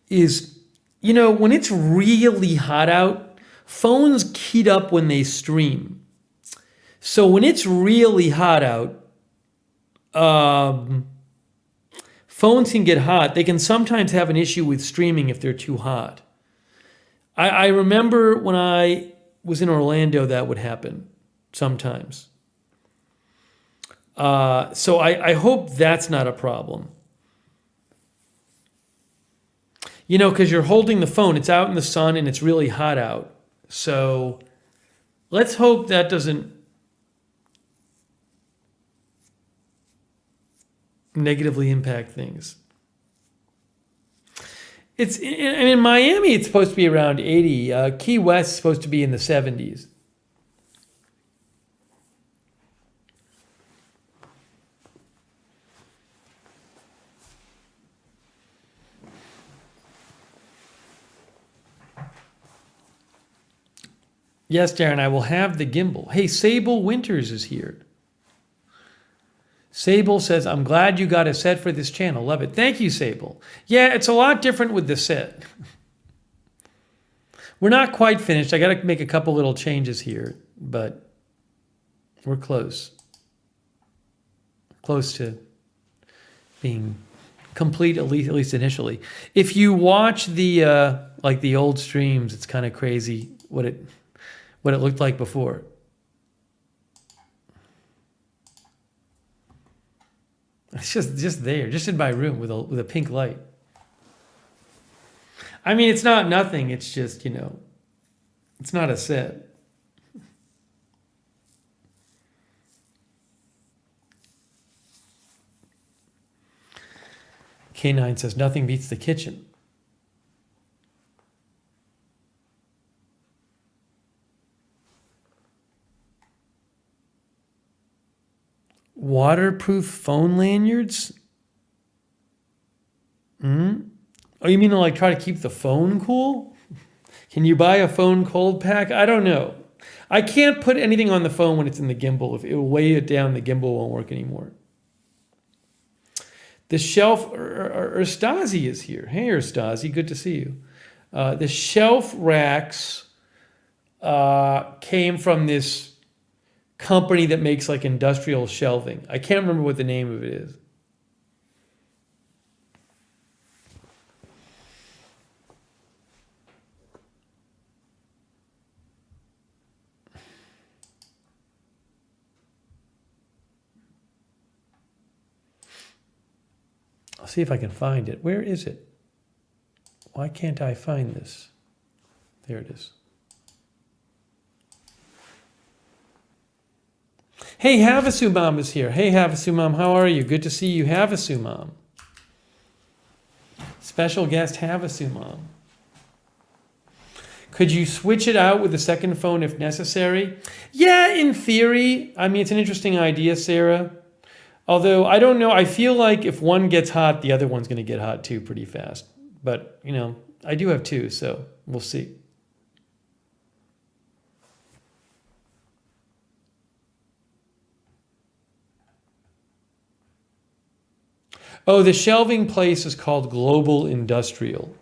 is, when it's really hot out, phones heat up when they stream. So when it's really hot out, phones can get hot. They can sometimes have an issue with streaming if they're too hot. I remember when I was in Orlando, that would happen sometimes. So I hope that's not a problem. Because you're holding the phone, it's out in the sun and it's really hot out. So let's hope that doesn't negatively impact things. In Miami, it's supposed to be around 80. Key West is supposed to be in the 70s. Yes, Darren, I will have the gimbal. Hey, Sable Winters is here. Sable says, I'm glad you got a set for this channel. Love it. Thank you, Sable. Yeah, it's a lot different with the set. We're not quite finished. I got to make a couple little changes here, but we're close. Close to being complete, at least initially. If you watch the the old streams, it's kind of crazy what it looked like before. It's just there, just in my room with a pink light. I mean, it's not nothing. It's just, it's not a set. K9 says, nothing beats the kitchen. Waterproof phone lanyards? Oh, you mean to try to keep the phone cool? Can you buy a phone cold pack? I don't know. I can't put anything on the phone when it's in the gimbal. If it will weigh it down, the gimbal won't work anymore. The shelf, Stasi is here. Hey, Stasi, good to see you. The shelf racks came from this company that makes industrial shelving. I can't remember what the name of it is. I'll see if I can find it. Where is it? Why can't I find this? There it is. Hey, Havasumam is here. Hey, Havasumam, how are you? Good to see you, Havasumam. Special guest Havasumam. Could you switch it out with the second phone if necessary? Yeah, in theory. I mean, it's an interesting idea, Sarah. Although, I don't know. I feel like if one gets hot, the other one's going to get hot too pretty fast. But, I do have two, so we'll see. Oh, the shelving place is called Global Industrial.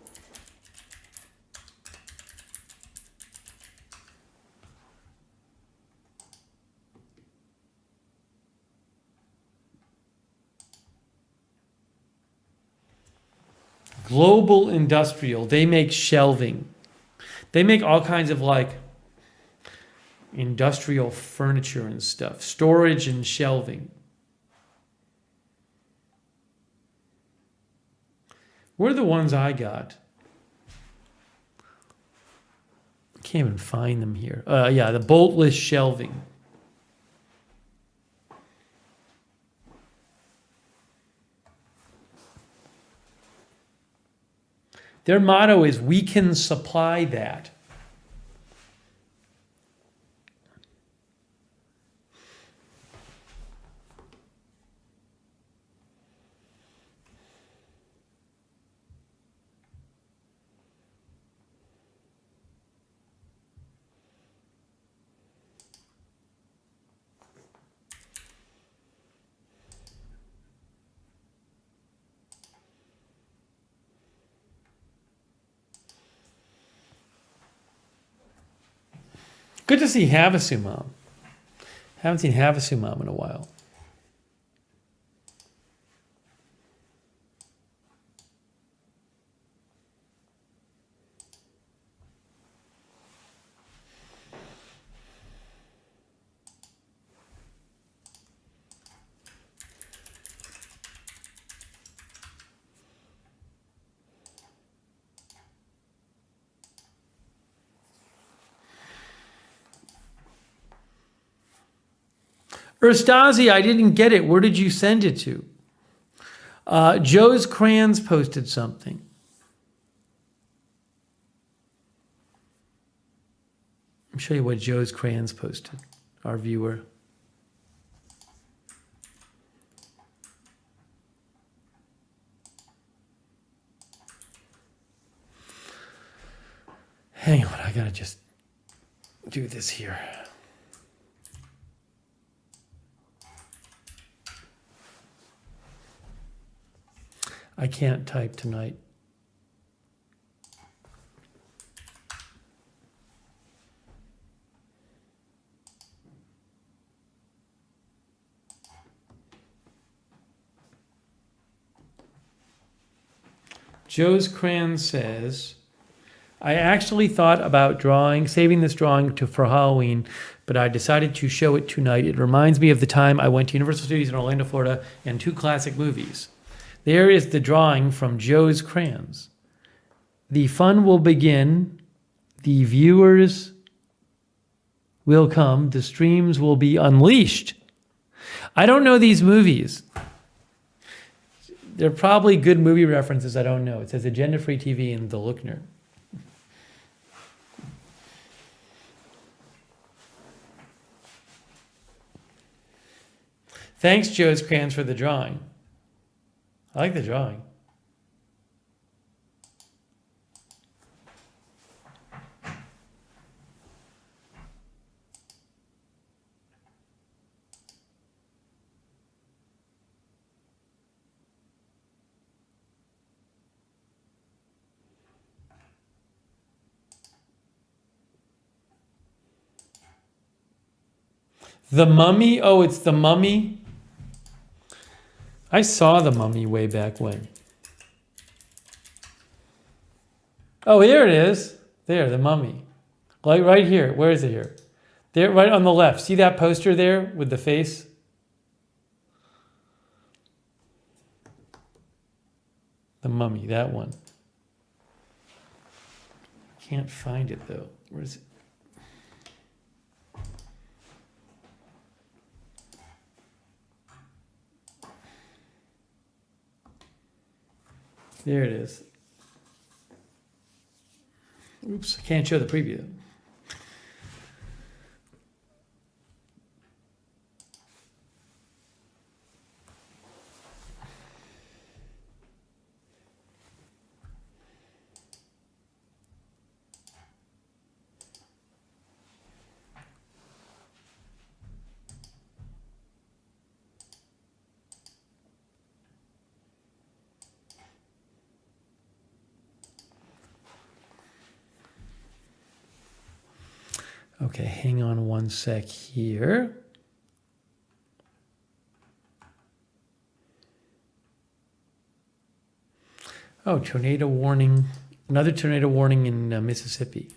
Global Industrial. They make shelving. They make all kinds of industrial furniture and stuff. Storage and shelving. What are the ones I got? can't even find them here. Yeah, the boltless shelving. Their motto is, we can supply that. Good to see Havasu Mom. Haven't seen Havasu Mom in a while. Erstazi, I didn't get it. Where did you send it to? Joe's Crayons posted something. I'll show you what Joe's Crayons posted, our viewer. Hang on, I gotta just do this here. I can't type tonight. Joe's Cran says, I actually thought about saving this drawing for Halloween, but I decided to show it tonight. It reminds me of the time I went to Universal Studios in Orlando, Florida, and 2 classic movies. There is the drawing from Joe's Crayons. The fun will begin. The viewers will come. The streams will be unleashed. I don't know these movies. They're probably good movie references. I don't know. It says Agenda Free TV and the Lookner. Thanks, Joe's Crayons, for the drawing. I like the drawing. The Mummy? Oh, it's The Mummy? I saw The Mummy way back when. Oh, here it is. There, The Mummy. Like right here. Where is it here? There, right on the left. See that poster there with the face? The Mummy, that one. Can't find it though. Where is it? There it is. Oops, I can't show the preview. Okay, hang on one sec here. Oh, tornado warning. Another tornado warning in Mississippi.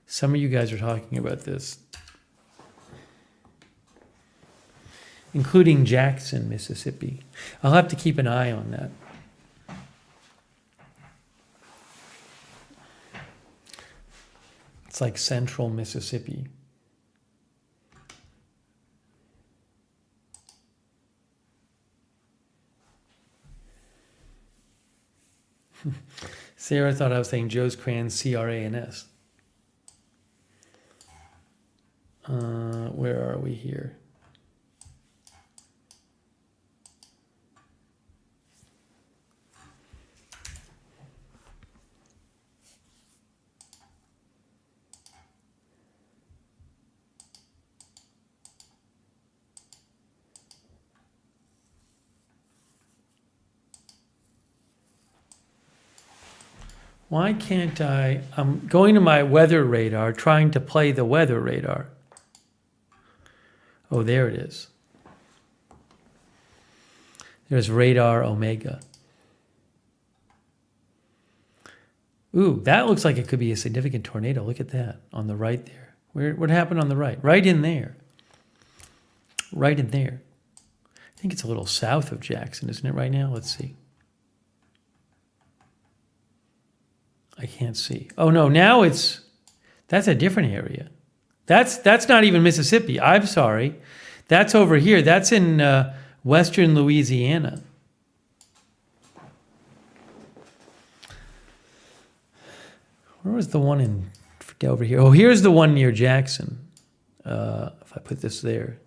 Some of you guys are talking about this. Including Jackson, Mississippi. I'll have to keep an eye on that. It's like central Mississippi. Sarah thought I was saying Joe's Crayons, C-R-A-N-S. Where are we here? Why can't I'm going to my weather radar, trying to play the weather radar. Oh, there it is. There's radar Omega. Ooh, that looks like it could be a significant tornado. Look at that on the right there. What happened on the right? Right in there. Right in there. I think it's a little south of Jackson, isn't it right now? Let's see. I can't see. Oh no, now that's a different area. That's not even Mississippi. I'm sorry. That's over here. That's in western Louisiana. Where was the one over here? Oh, here's the one near Jackson. If I put this there.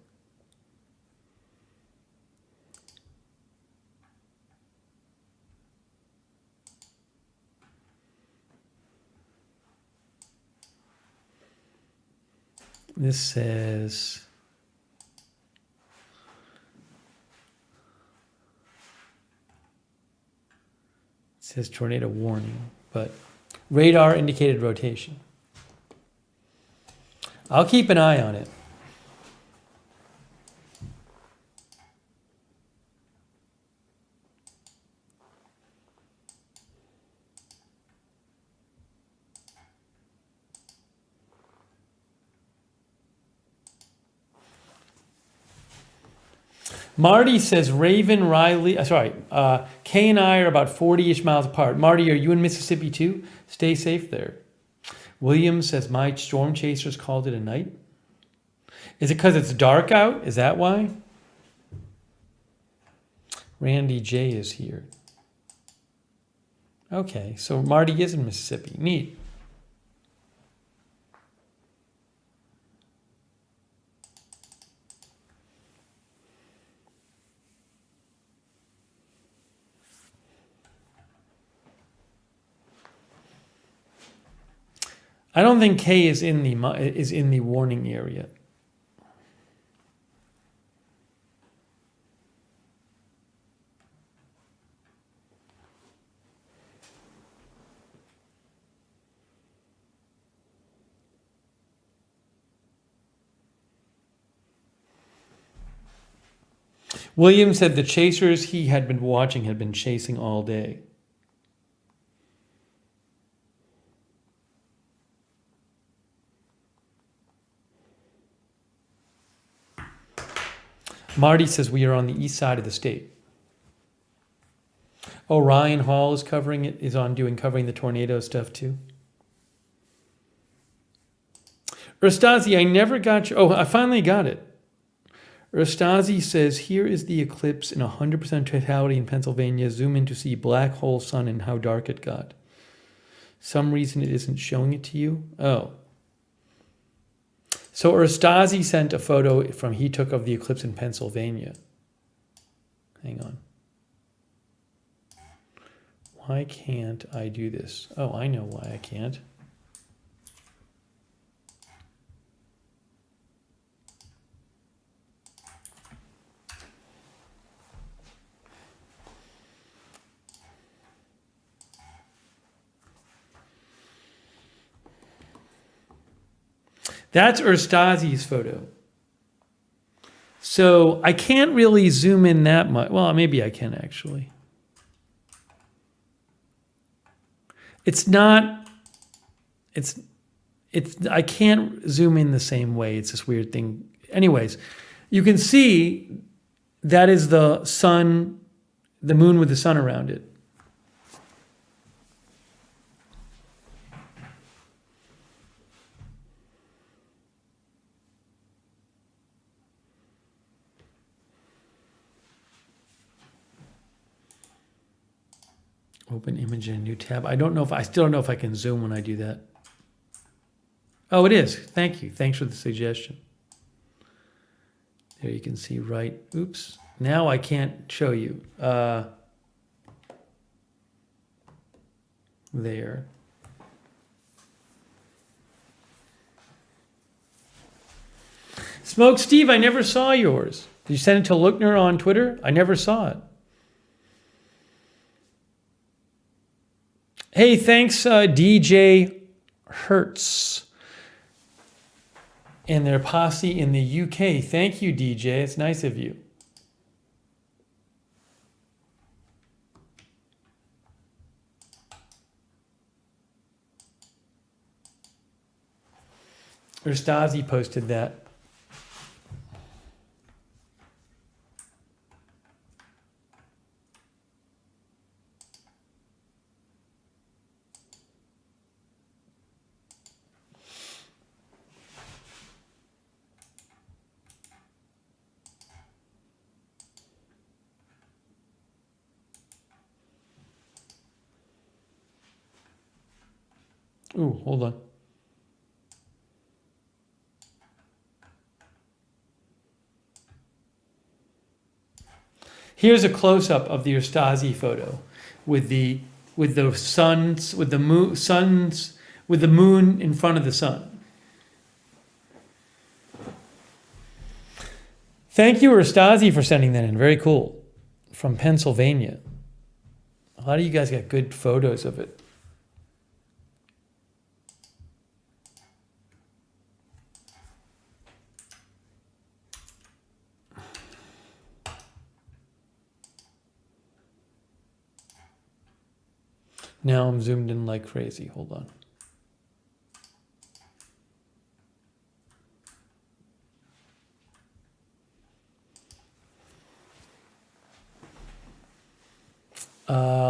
This says, tornado warning, but radar indicated rotation. I'll keep an eye on it. Marty says Raven, Riley, Kay and I are about 40-ish miles apart. Marty, are you in Mississippi too? Stay safe there. William says my storm chasers called it a night. Is it because it's dark out? Is that why? Randy J is here. Okay, so Marty is in Mississippi. Neat. I don't think K is in the warning area. William said the chasers he had been watching had been chasing all day. Marty says we are on the east side of the state. Oh, Ryan Hall is covering the tornado stuff too. Erstazi, I never got you. Oh, I finally got it. Erstazi says, here is the eclipse in 100% totality in Pennsylvania. Zoom in to see black hole sun and how dark it got. Some reason it isn't showing it to you. Oh. So Erstazi sent a photo he took of the eclipse in Pennsylvania. Hang on. Why can't I do this? Oh, I know why I can't. That's Erstazi's photo. So I can't really zoom in that much. Well, maybe I can actually. I can't zoom in the same way. It's this weird thing. Anyways, you can see that is the sun, the moon with the sun around it. Open image in a new tab. I still don't know if I can zoom when I do that. Oh, it is. Thank you. Thanks for the suggestion. There you can see right. Oops. Now I can't show you. There. Smoke Steve, I never saw yours. Did you send it to Lookner on Twitter? I never saw it. Hey, thanks DJ Hertz and their posse in the UK. Thank you, DJ. It's nice of you. Erstazi posted that. Ooh, hold on. Here's a close-up of the Erstazi photo with the suns, with the moon in front of the sun. Thank you, Erstazi, for sending that in. Very cool. From Pennsylvania. A lot of you guys got good photos of it. Now I'm zoomed in like crazy. Hold on.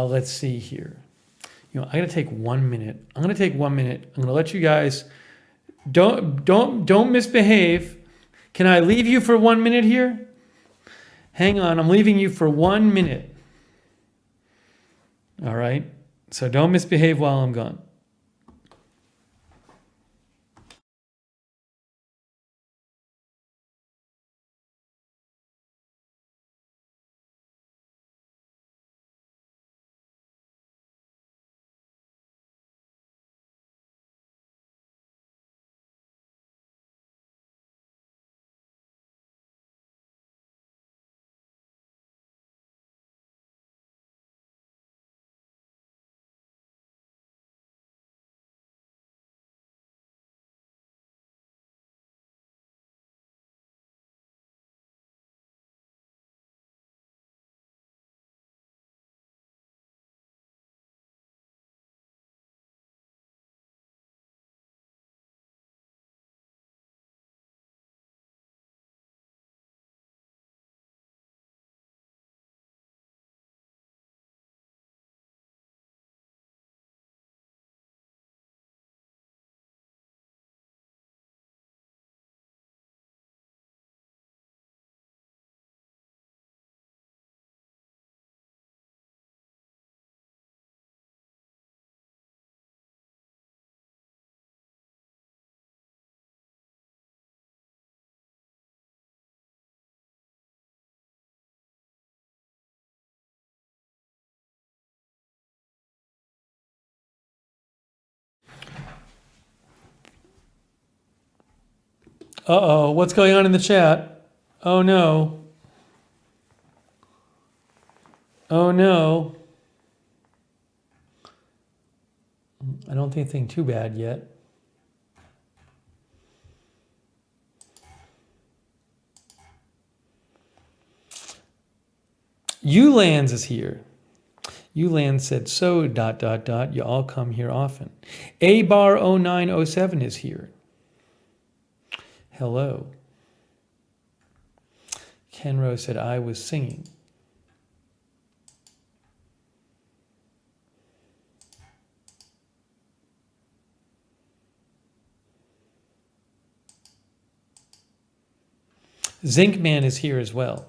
Let's see here. You know, I gotta take 1 minute. I'm gonna take 1 minute. I'm gonna let you guys don't misbehave. Can I leave you for 1 minute here? Hang on, I'm leaving you for 1 minute. All right. So don't misbehave while I'm gone. Uh-oh, what's going on in the chat? Oh no. Oh no. I don't think anything too bad yet. Ulands is here. Uland said, so ... you all come here often. A bar 0907 is here. Hello. Kenro said, I was singing. Zinkman is here as well.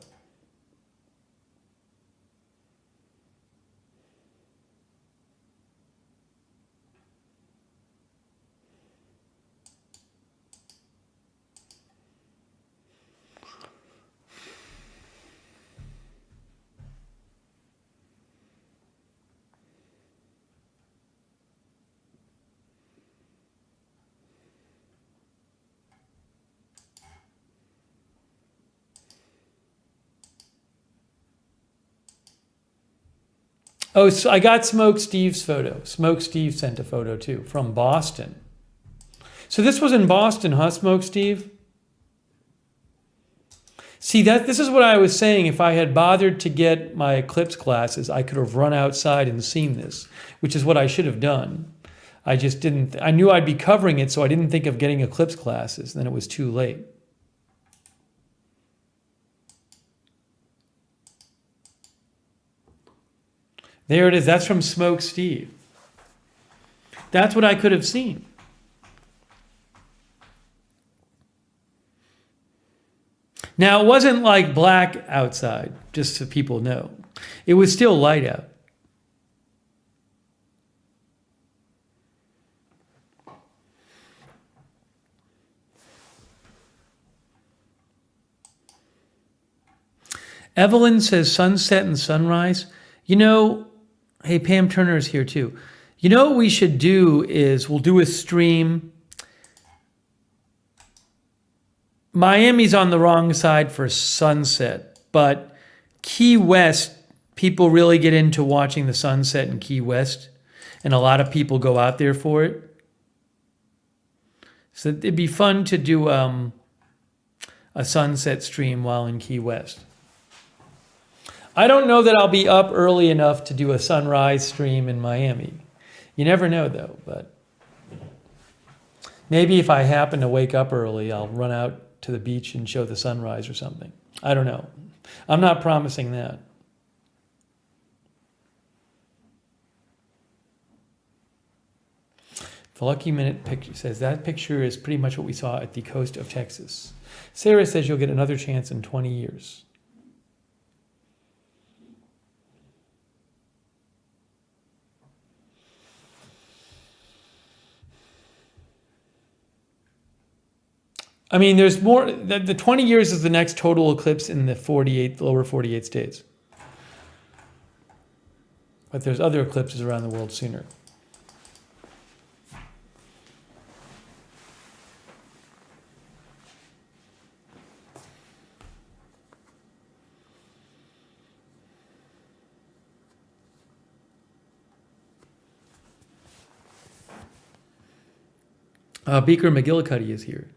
Oh, so I got Smoke Steve's photo. Smoke Steve sent a photo too from Boston. So this was in Boston, huh, Smoke Steve? See, this is what I was saying. If I had bothered to get my Eclipse glasses, I could have run outside and seen this, which is what I should have done. I just didn't. I knew I'd be covering it, so I didn't think of getting Eclipse glasses. Then it was too late. There it is. That's from Smoke Steve. That's what I could have seen. Now, it wasn't like black outside, just so people know. It was still light out. Evelyn says sunset and sunrise. You know, hey, Pam Turner is here too. You know what we should do is we'll do a stream. Miami's on the wrong side for sunset, but Key West, people really get into watching the sunset in Key West, and a lot of people go out there for it. So it'd be fun to do a sunset stream while in Key West. I don't know that I'll be up early enough to do a sunrise stream in Miami. You never know though, but maybe if I happen to wake up early, I'll run out to the beach and show the sunrise or something. I don't know. I'm not promising that. The Lucky Minute picture says that picture is pretty much what we saw at the coast of Texas. Sarah says you'll get another chance in 20 years. I mean, there's more. The 20 years is the next total eclipse in the lower 48 states. But there's other eclipses around the world sooner. Beaker McGillicuddy is here.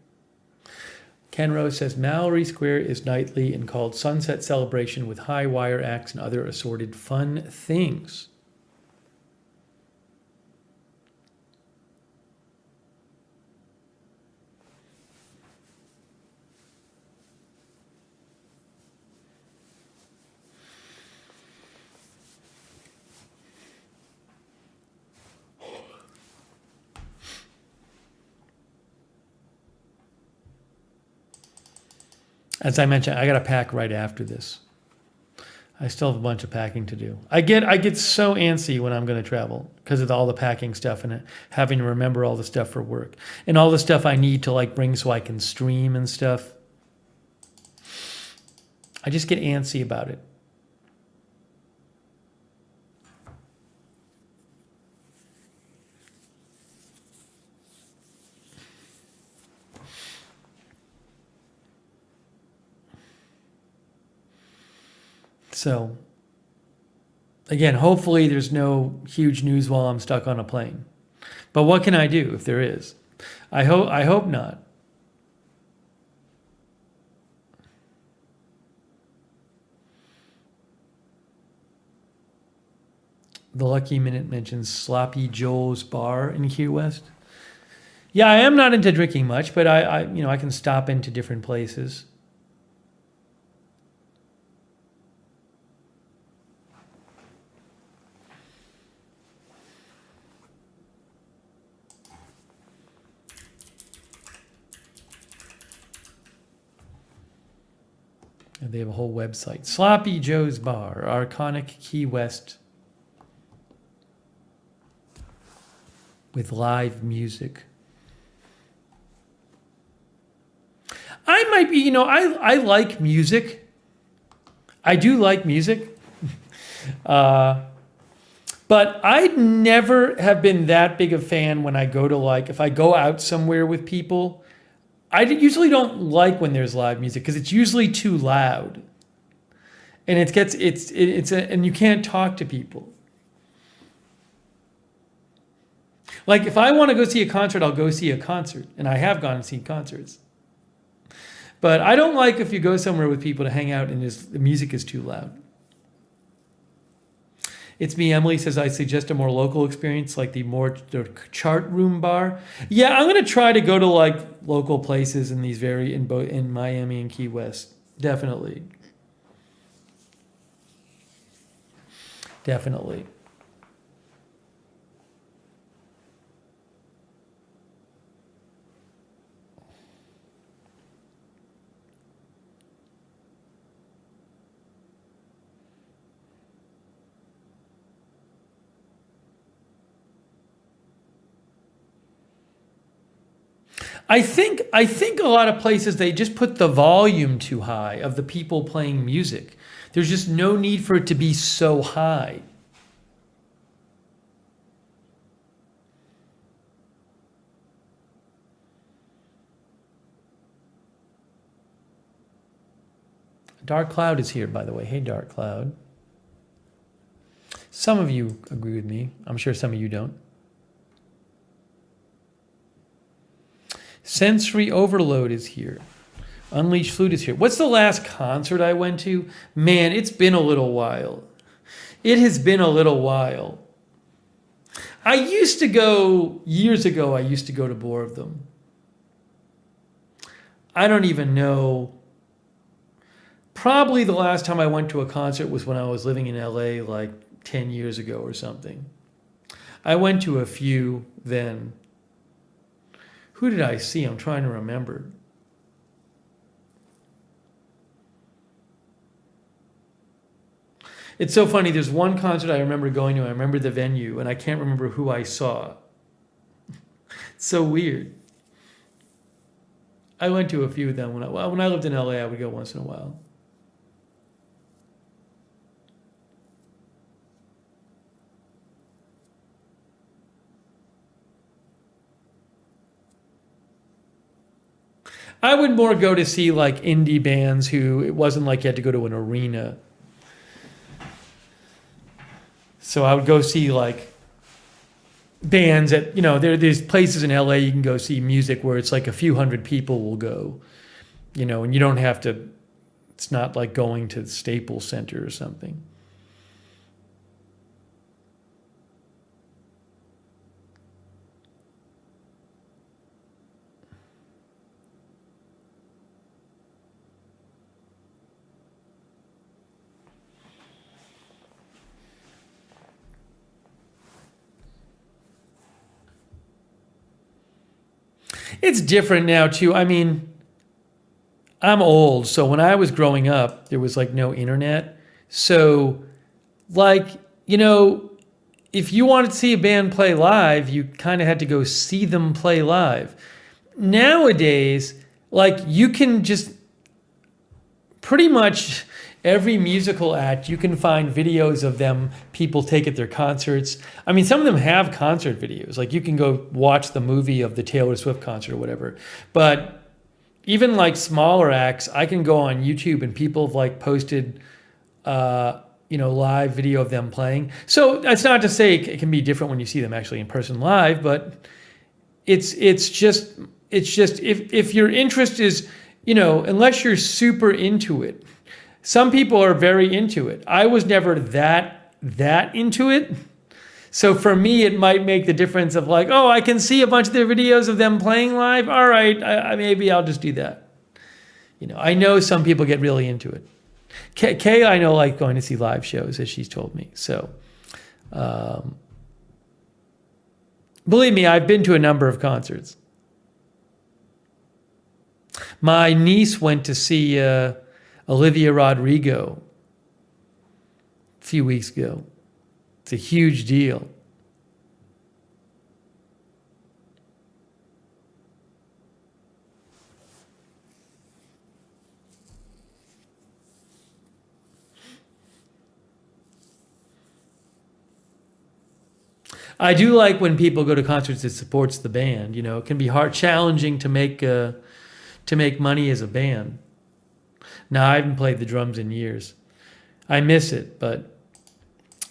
Ken Rose says Mallory Square is nightly and called Sunset Celebration with high wire acts and other assorted fun things. As I mentioned, I got to pack right after this. I still have a bunch of packing to do. I get so antsy when I'm going to travel because of all the packing stuff and having to remember all the stuff for work and all the stuff I need to like bring so I can stream and stuff. I just get antsy about it. So, again, hopefully there's no huge news while I'm stuck on a plane. But what can I do if there is? I hope not. The Lucky Minute mentions Sloppy Joel's Bar in Key West. Yeah, I am not into drinking much, but I can stop into different places. And they have a whole website. Sloppy Joe's Bar, Arconic Key West, with live music. I might be, I like music. I do like music. But I'd never have been that big a fan when I go to if I go out somewhere with people. I usually don't like when there's live music because it's usually too loud, and and you can't talk to people. Like if I want to go see a concert, I'll go see a concert, and I have gone and seen concerts. But I don't like if you go somewhere with people to hang out and the music is too loud. It's me. Emily says I suggest a more local experience, like the chart room bar. Yeah, I'm gonna try to go to like local places in these in Miami and Key West. Definitely. Definitely. I think a lot of places they just put the volume too high of the people playing music. There's just no need for it to be so high. Dark Cloud is here, by the way. Hey, Dark Cloud. Some of you agree with me. I'm sure some of you don't. Sensory Overload is here. Unleashed Flute is here. What's the last concert I went to? Man, it's been a little while. It has been a little while. I used to go, years ago, I used to go to more of them. I don't even know. Probably the last time I went to a concert was when I was living in LA like 10 years ago or something. I went to a few then. Who did I see? I'm trying to remember. It's so funny. There's one concert I remember going to. I remember the venue, and I can't remember who I saw. It's so weird. I went to a few of them when I lived in LA. I would go once in a while. I would more go to see like indie bands who it wasn't like you had to go to an arena. So I would go see like bands at, there's places in LA you can go see music where it's like a few hundred people will go, and you don't have to, it's not like going to the Staples Center or something. It's different now too. I mean, I'm old, so when I was growing up, there was like no internet. So, like, if you wanted to see a band play live, you kind of had to go see them play live. Nowadays, like, you can just pretty much every musical act, you can find videos of them, people take at their concerts. I mean, some of them have concert videos. Like, you can go watch the movie of the Taylor Swift concert or whatever. But even like smaller acts, I can go on YouTube and people have like posted, live video of them playing. So that's not to say it can be different when you see them actually in person live, but it's just if your interest is, unless you're super into it. Some people are very into it. I was never that into it. So for me, it might make the difference of like, oh, I can see a bunch of their videos of them playing live. All right, maybe I'll just do that. I know some people get really into it. Kay, I know, like going to see live shows, as she's told me. So, believe me, I've been to a number of concerts. My niece went to see Olivia Rodrigo a few weeks ago. It's a huge deal. I do like when people go to concerts that supports the band. It can be challenging to make money as a band. Now, I haven't played the drums in years. I miss it, but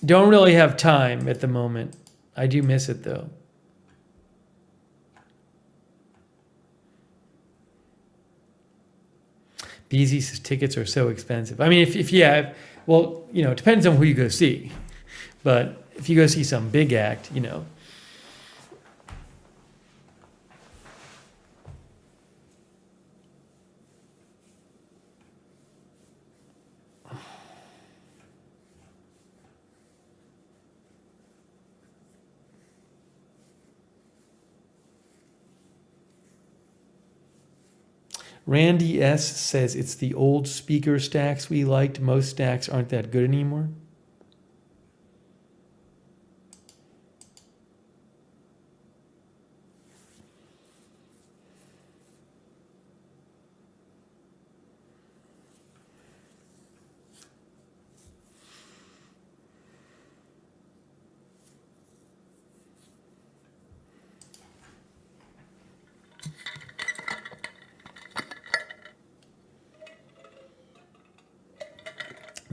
don't really have time at the moment. I do miss it, though. BZ says tickets are so expensive. I mean, if you have, well, it depends on who you go see. But if you go see some big act, Randy S. says it's the old speaker stacks we liked. Most stacks aren't that good anymore.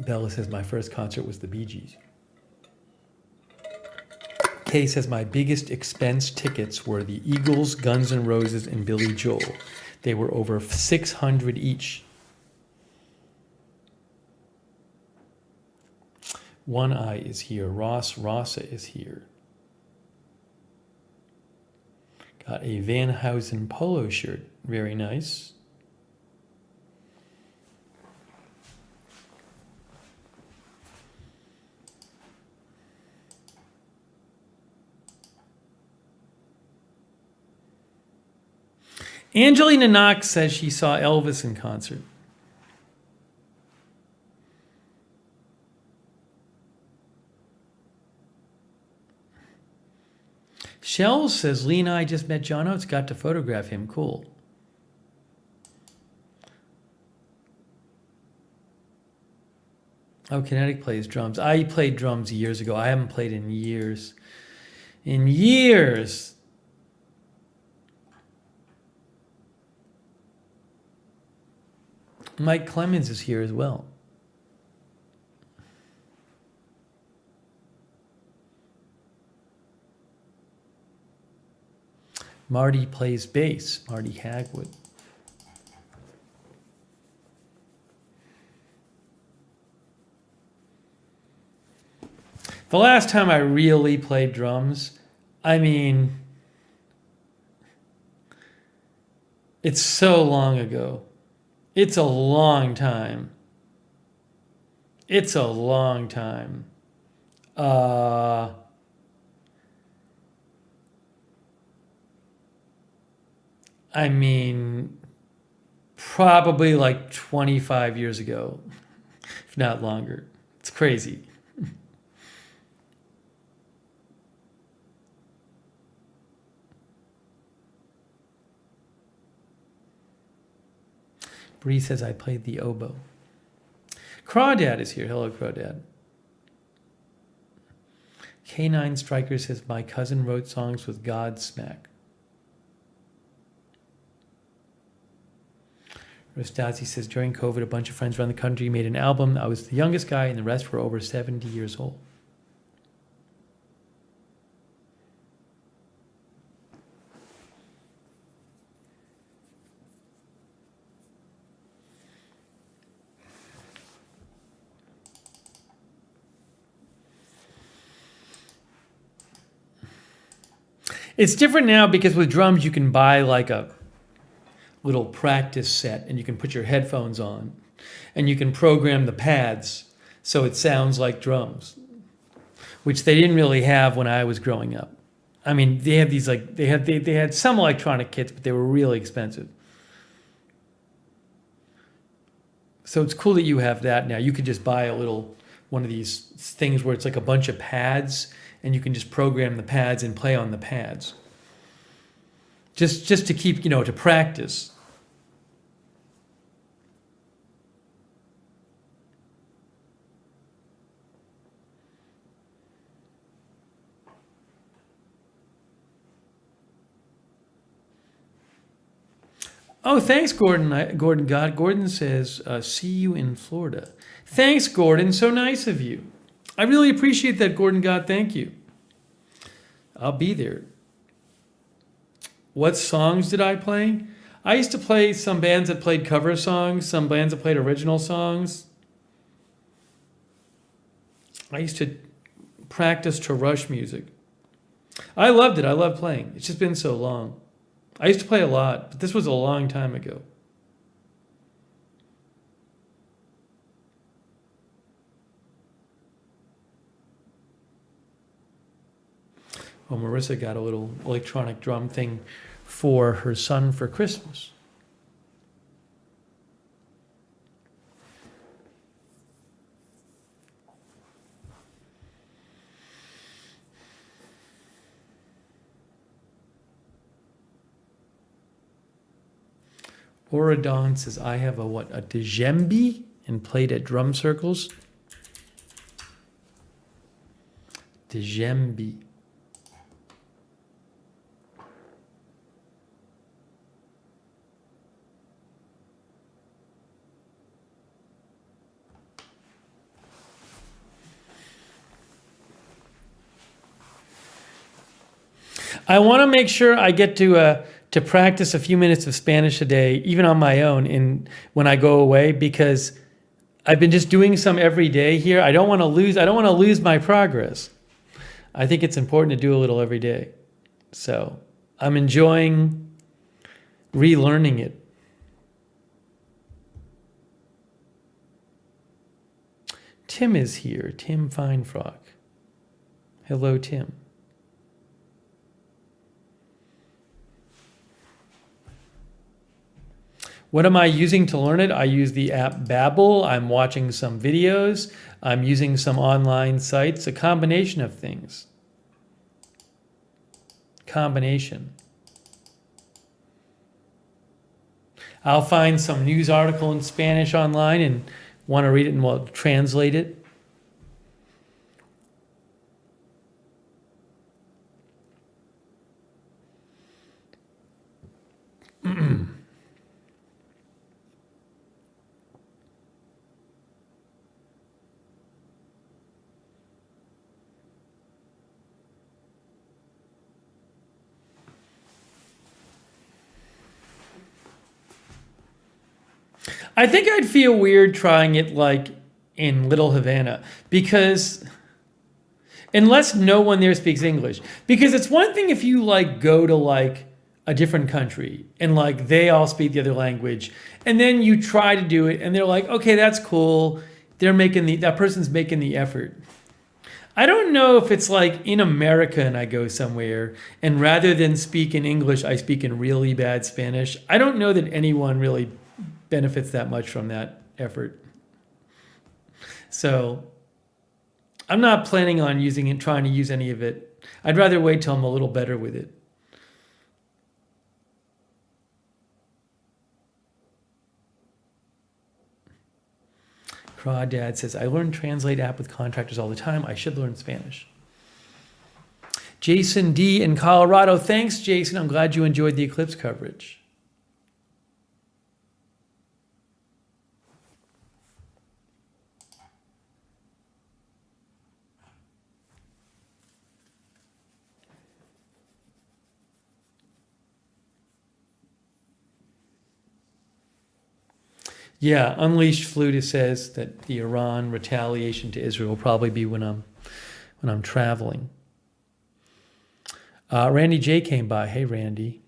Bella says my first concert was the Bee Gees. Kay says my biggest expense tickets were the Eagles, Guns N' Roses, and Billy Joel. They were over $600 each. One Eye is here. Rossa is here. Got a Van Housen polo shirt. Very nice. Angelina Knox says she saw Elvis in concert. Shells says, Lee and I just met John Oates, got to photograph him. Cool. Oh, Kinetic plays drums. I played drums years ago. I haven't played in years. In years. Mike Clemens is here as well. Marty plays bass. Marty Hagwood. The last time I really played drums, I mean, it's so long ago. It's a long time. It's a long time. I mean, probably like 25 years ago, if not longer. It's crazy. Bree says, I played the oboe. Crawdad is here. Hello, Crawdad. K9 Striker says, my cousin wrote songs with Godsmack. Rostazzi says, during COVID, a bunch of friends around the country made an album. I was the youngest guy, and the rest were over 70 years old. It's different now because with drums, you can buy like a little practice set and you can put your headphones on and you can program the pads so it sounds like drums, which they didn't really have when I was growing up. I mean, they have these like, they had some electronic kits, but they were really expensive. So it's cool that you have that now. You could just buy a little, one of these things where it's like a bunch of pads and you can just program the pads and play on the pads. Just to keep, to practice. Oh, thanks, Gordon. Gordon God. Gordon says, see you in Florida. Thanks, Gordon. So nice of you. I really appreciate that, Gordon God. Thank you. I'll be there. What songs did I play? I used to play some bands that played cover songs, some bands that played original songs. I used to practice to Rush music. I loved it. I loved playing. It's just been so long. I used to play a lot, but this was a long time ago. Well, Marissa got a little electronic drum thing for her son for Christmas. Oradon says, I have a djembe and played at drum circles. Djembe. I want to make sure I get to practice a few minutes of Spanish a day, even on my own, when I go away, because I've been just doing some every day here. I don't want to lose my progress. I think it's important to do a little every day. So I'm enjoying relearning it. Tim is here. Tim Feinfrock. Hello, Tim. What am I using to learn it? I use the app Babbel. I'm watching some videos. I'm using some online sites, a combination of things. Combination. I'll find some news article in Spanish online and want to read it and translate it. I think I'd feel weird trying it like in Little Havana, because unless no one there speaks English, because it's one thing if you like go to like a different country and like they all speak the other language, and then you try to do it and they're like, okay, that's cool. That person's making the effort. I don't know if it's like in America and I go somewhere and rather than speak in English, I speak in really bad Spanish. I don't know that anyone really benefits that much from that effort. So I'm not planning on trying to use any of it. I'd rather wait till I'm a little better with it. Crawdad says, I learn Translate app with contractors all the time. I should learn Spanish. Jason D in Colorado. Thanks, Jason. I'm glad you enjoyed the eclipse coverage. Yeah, Unleashed Fluta says that the Iran retaliation to Israel will probably be when I'm traveling. Randy J came by. Hey, Randy.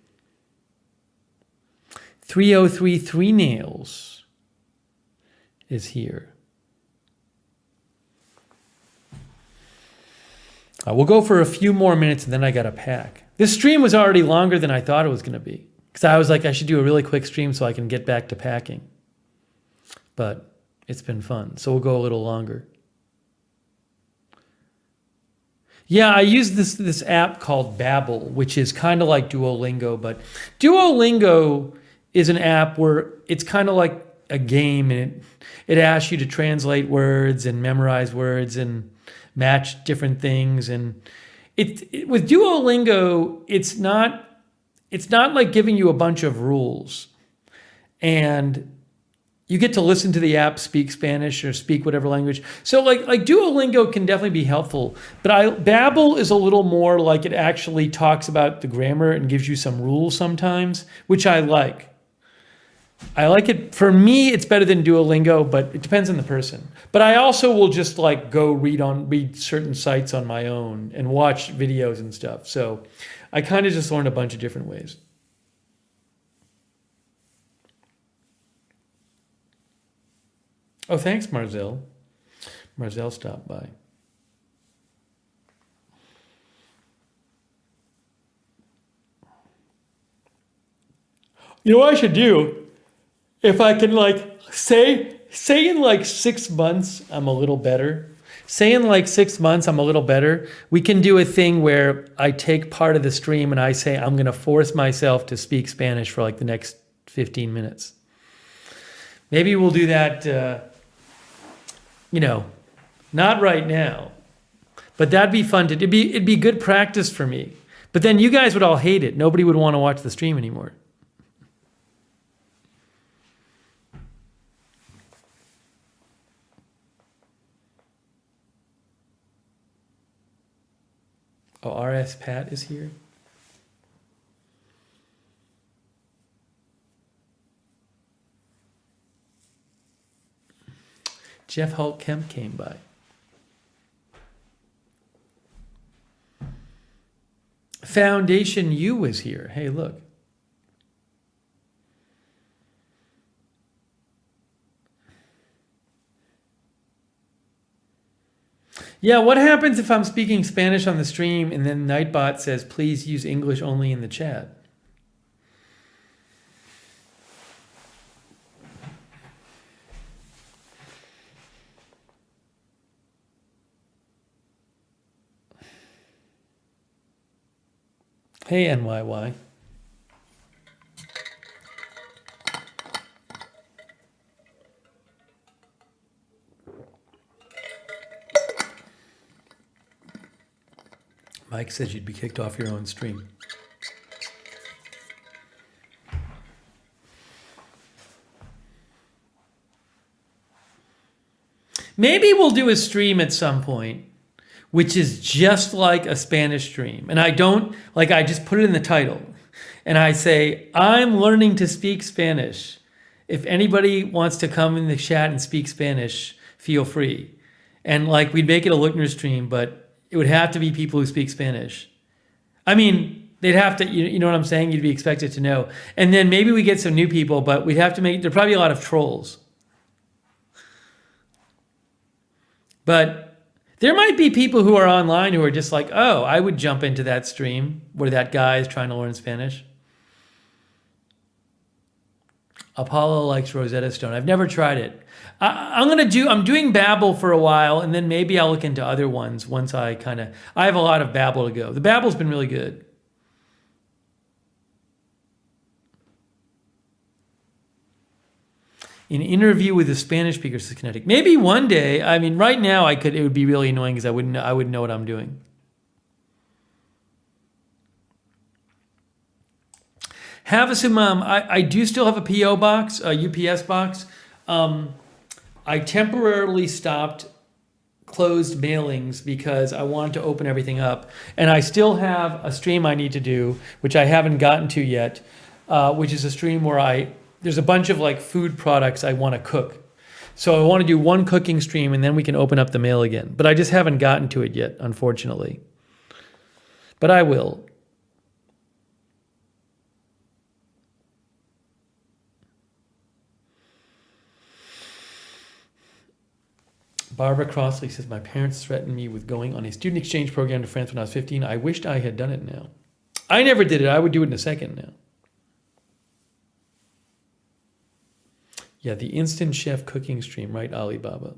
3033 Nails is here. We'll go for a few more minutes and then I got to pack. This stream was already longer than I thought it was going to be, because I was like, I should do a really quick stream so I can get back to packing. But it's been fun, so we'll go a little longer. Yeah, I use this app called Babbel, which is kind of like Duolingo, but Duolingo is an app where it's kind of like a game, and it asks you to translate words and memorize words and match different things. And with Duolingo, it's not like giving you a bunch of rules, and you get to listen to the app speak Spanish or speak whatever language. So like Duolingo can definitely be helpful, but Babbel is a little more like it actually talks about the grammar and gives you some rules sometimes, which I like. I like it. For me, it's better than Duolingo, but it depends on the person. But I also will just like go read certain sites on my own and watch videos and stuff. So I kind of just learned a bunch of different ways. Oh, thanks, Marzel. Marzel stopped by. You know what I should do? If I can like say in like 6 months I'm a little better. Say in like 6 months I'm a little better. We can do a thing where I take part of the stream and I say I'm going to force myself to speak Spanish for like the next 15 minutes. Maybe we'll do that. Not right now, but that'd be fun it'd be good practice for me. But then you guys would all hate it. Nobody would want to watch the stream anymore. Oh, RS Pat is here. Jeff Hulk Kemp came by. Foundation U was here. Hey, look. Yeah, what happens if I'm speaking Spanish on the stream and then Nightbot says, please use English only in the chat? Hey, NYY. Mike says you'd be kicked off your own stream. Maybe we'll do a stream at some point, which is just like a Spanish stream. And I just put it in the title. And I say, I'm learning to speak Spanish. If anybody wants to come in the chat and speak Spanish, feel free. And like we'd make it a Lookner stream, but it would have to be people who speak Spanish. I mean, they'd have to, you know what I'm saying? You'd be expected to know. And then maybe we get some new people, but we'd have to there'd probably be a lot of trolls. But there might be people who are online who are just like, oh, I would jump into that stream where that guy is trying to learn Spanish. Apollo likes Rosetta Stone. I've never tried it. I'm doing Babbel for a while, and then maybe I'll look into other ones once I have a lot of Babbel to go. The Babbel's been really good. An interview with a Spanish speaker is kinetic. Maybe one day. I mean, right now it would be really annoying because I wouldn't know what I'm doing. Havasumam, I do still have a PO box, a UPS box. I temporarily stopped closed mailings because I wanted to open everything up. And I still have a stream I need to do, which I haven't gotten to yet, which is a stream where there's a bunch of like food products I want to cook. So I want to do one cooking stream and then we can open up the mail again. But I just haven't gotten to it yet, unfortunately. But I will. Barbara Crossley says, my parents threatened me with going on a student exchange program to France when I was 15. I wished I had done it now. I never did it. I would do it in a second now. Yeah, the Instant Chef cooking stream, right, Alibaba?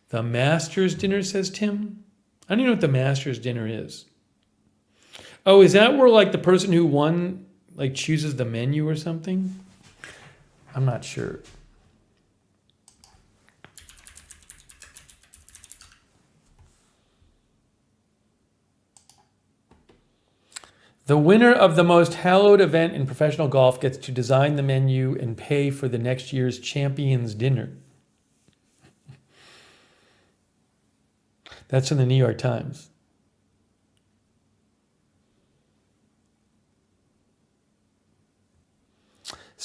The Master's Dinner, says Tim. I don't even know what the Master's Dinner is. Oh, is that where like the person who won like chooses the menu or something? I'm not sure. The winner of the most hallowed event in professional golf gets to design the menu and pay for the next year's champions dinner. That's in the New York Times.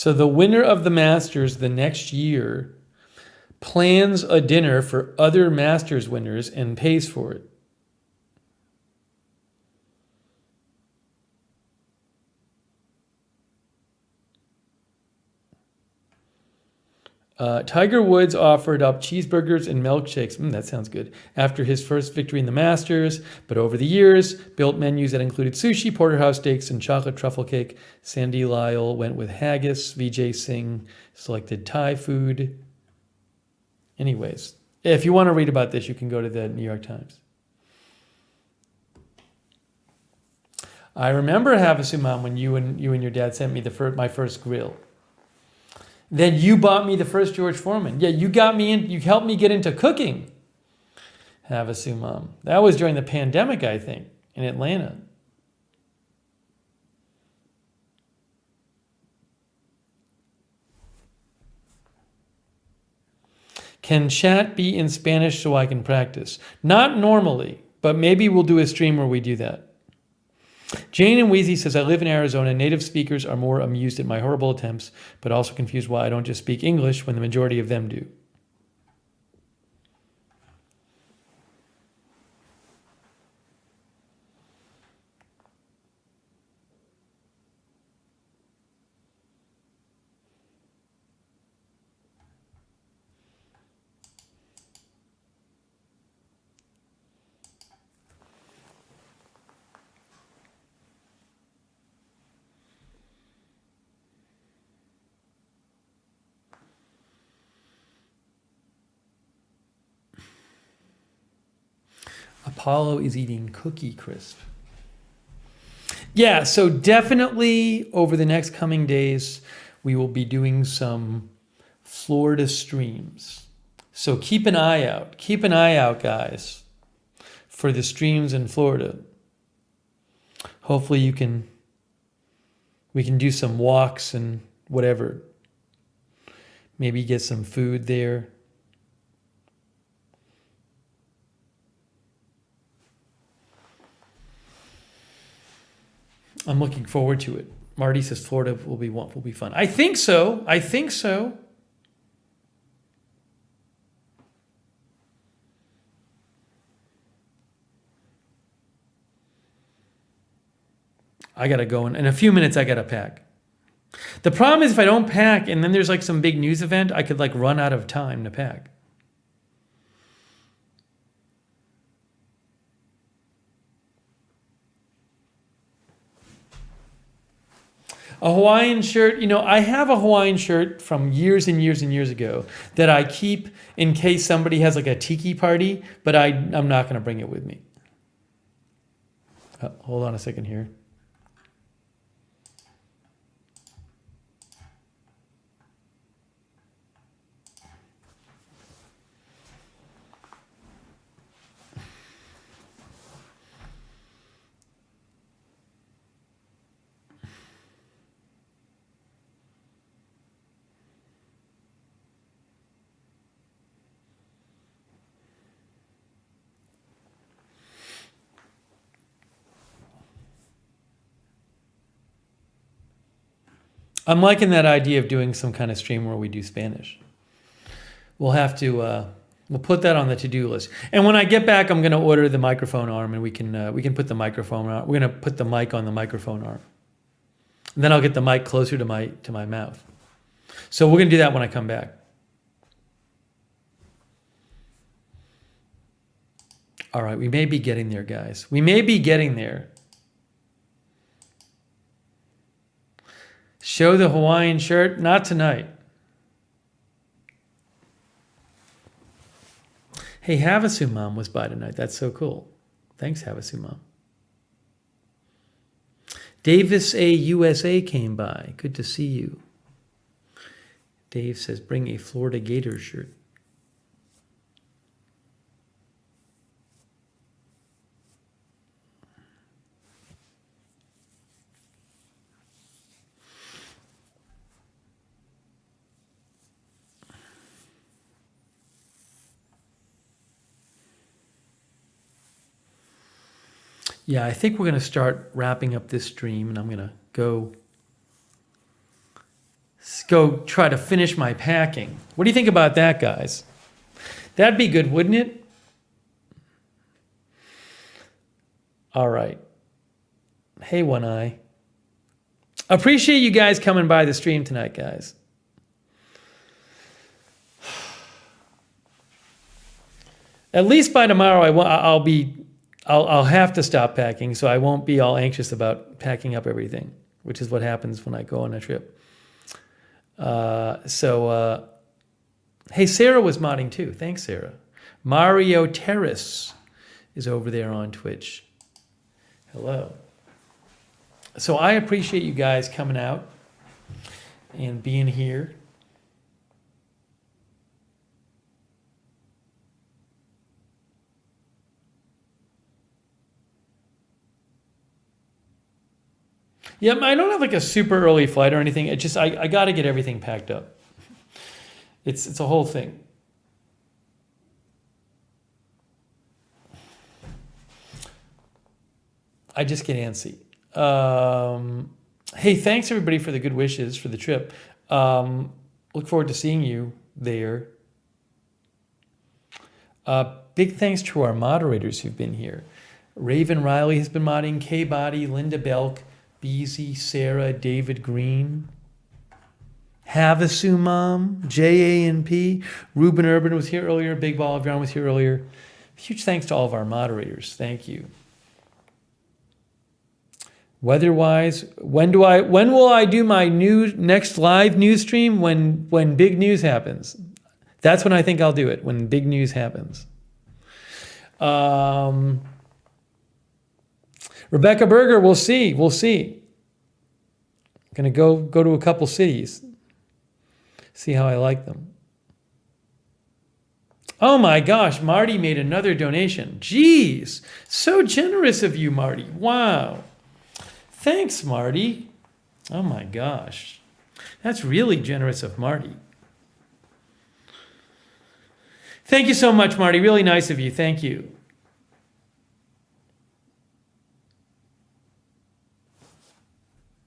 So the winner of the Masters the next year plans a dinner for other Masters winners and pays for it. Tiger Woods offered up cheeseburgers and milkshakes. That sounds good. After his first victory in the Masters, but over the years, built menus that included sushi, porterhouse steaks, and chocolate truffle cake. Sandy Lyle went with haggis. Vijay Singh selected Thai food. Anyways, if you want to read about this, you can go to the New York Times. I remember, Havasumam, when you and your dad sent me my first grill. Then you bought me the first George Foreman. Yeah, you got me in. You helped me get into cooking. Havasumam. That was during the pandemic, I think, in Atlanta. Can chat be in Spanish so I can practice? Not normally, but maybe we'll do a stream where we do that. Jane and Wheezy says, I live in Arizona. Native speakers are more amused at my horrible attempts, but also confused why I don't just speak English when the majority of them do. Apollo is eating Cookie Crisp. Yeah, so definitely over the next coming days, we will be doing some Florida streams. So keep an eye out. Keep an eye out, guys, for the streams in Florida. Hopefully we can do some walks and whatever. Maybe get some food there. I'm looking forward to it. Marty says Florida will be fun. I think so. I gotta go in a few minutes. I gotta pack. The problem is if I don't pack and then there's like some big news event, I could like run out of time to pack. A Hawaiian shirt, I have a Hawaiian shirt from years and years and years ago that I keep in case somebody has like a tiki party, but I'm not going to bring it with me. Hold on a second here. I'm liking that idea of doing some kind of stream where we do Spanish. We'll have to, we'll put that on the to-do list. And when I get back, I'm going to order the microphone arm, and we can put the microphone on. We're going to put the mic on the microphone arm. And then I'll get the mic closer to my mouth. So we're going to do that when I come back. All right, we may be getting there, guys. We may be getting there. Show the Hawaiian shirt? Not tonight. Hey, Havasumam was by tonight. That's so cool. Thanks, Havasumam. Davis A. USA came by. Good to see you. Dave says, bring a Florida Gators shirt. Yeah, I think we're going to start wrapping up this stream, and I'm going to go go try to finish my packing. What do you think about that, guys? That'd be good, wouldn't it? All right. Hey, One Eye. Appreciate you guys coming by the stream tonight, guys. At least by tomorrow, I'll have to stop packing, so I won't be all anxious about packing up everything, which is what happens when I go on a trip. Hey, Sarah was modding too. Thanks, Sarah. Mario Terrace is over there on Twitch. Hello. So I appreciate you guys coming out and being here. Yeah, I don't have like a super early flight or anything. It just I got to get everything packed up. It's a whole thing. I just get antsy. Hey, thanks everybody for the good wishes for the trip. Look forward to seeing you there. Big thanks to our moderators who've been here. Raven Riley has been modding, K-Body, Linda Belk, Beezy, Sarah, David Green, Havasu Mom, JANP, Ruben Urban was here earlier, Big Ball of Yarn was here earlier. Huge thanks to all of our moderators. Thank you. Weather-wise, when will I do my next live news stream? When big news happens. That's when I think I'll do it, when big news happens. Rebecca Berger, we'll see. Gonna go to a couple cities. See how I like them. Oh my gosh, Marty made another donation. Jeez, so generous of you, Marty. Wow. Thanks, Marty. Oh my gosh. That's really generous of Marty. Thank you so much, Marty. Really nice of you. Thank you.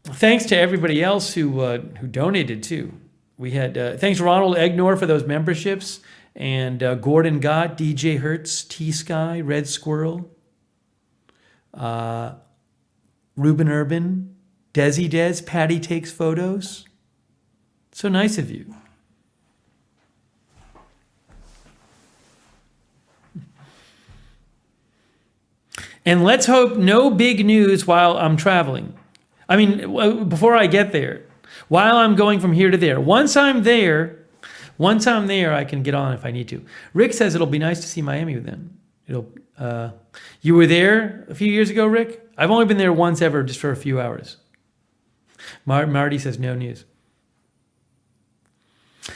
Thanks to everybody else who donated too. We had thanks Ronald Egnor for those memberships, and Gordon Gott, DJ Hertz, T Sky, Red Squirrel, Ruben Urban, Desi Des, Patty Takes Photos. So nice of you. And let's hope no big news while I'm traveling. I mean, before I get there, while I'm going from here to there. Once I'm there, I can get on if I need to. Rick says it'll be nice to see Miami then. You were there a few years ago, Rick? I've only been there once ever, just for a few hours. Marty says no news.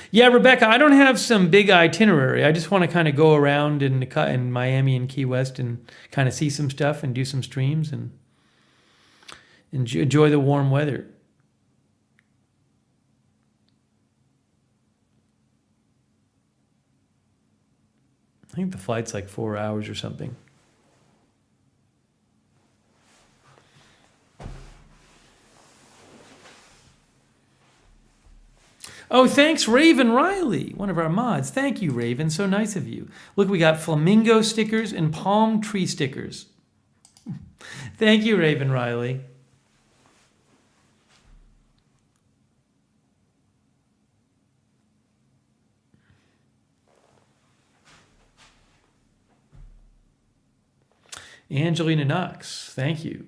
Yeah, Rebecca, I don't have some big itinerary. I just want to kind of go around in Miami and Key West and kind of see some stuff and do some streams and enjoy the warm weather. I think the flight's like 4 hours or something. Oh, thanks, Raven Riley, one of our mods. Thank you, Raven. So nice of you. Look, we got flamingo stickers and palm tree stickers. Thank you, Raven Riley. Angelina Knox, thank you.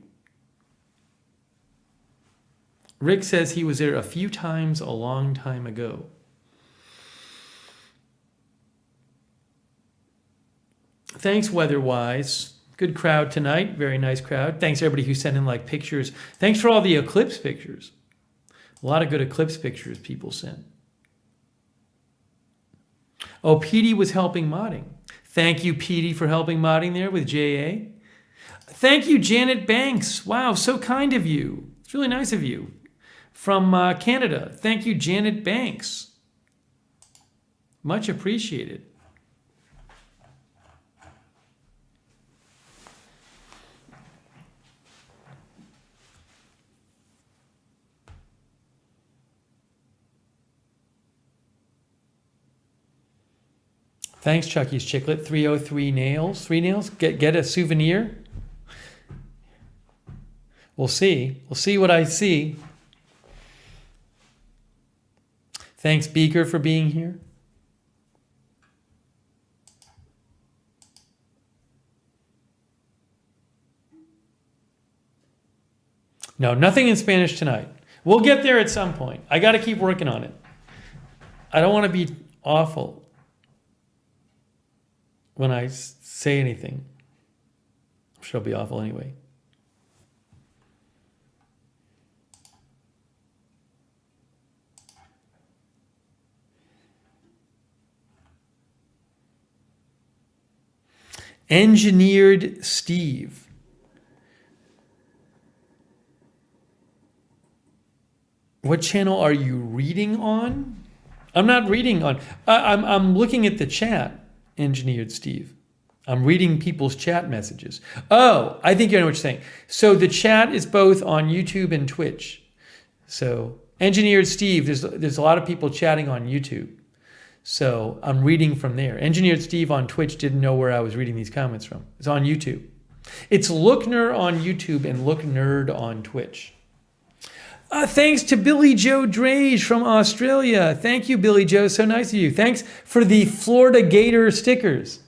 Rick says he was there a few times a long time ago. Thanks, Weatherwise. Good crowd tonight. Very nice crowd. Thanks, everybody who sent in like pictures. Thanks for all the eclipse pictures. A lot of good eclipse pictures people sent. Oh, Petey was helping modding. Thank you, Petey, for helping modding there with JA. Thank you, Janet Banks. Wow, so kind of you. It's really nice of you. From Canada. Thank you, Janet Banks. Much appreciated. Thanks, Chucky's Chicklet. 303 nails. 3 nails? Get a souvenir? We'll see. We'll see what I see. Thanks, Beaker, for being here. No, nothing in Spanish tonight. We'll get there at some point. I got to keep working on it. I don't want to be awful when I say anything. I'm sure I'll be awful anyway. Engineered Steve. What channel are you reading on? I'm not reading on. I'm looking at the chat. Engineered Steve. I'm reading people's chat messages. Oh, I think you know what you're saying. So the chat is both on YouTube and Twitch. So Engineered Steve, there's a lot of people chatting on YouTube. So I'm reading from there. Engineered Steve on Twitch didn't know where I was reading these comments from. It's on YouTube. It's Lookner on YouTube and Looknerd on Twitch. Thanks to Billy Joe Drage from Australia. Thank you, Billy Joe. So nice of you. Thanks for the Florida Gator stickers.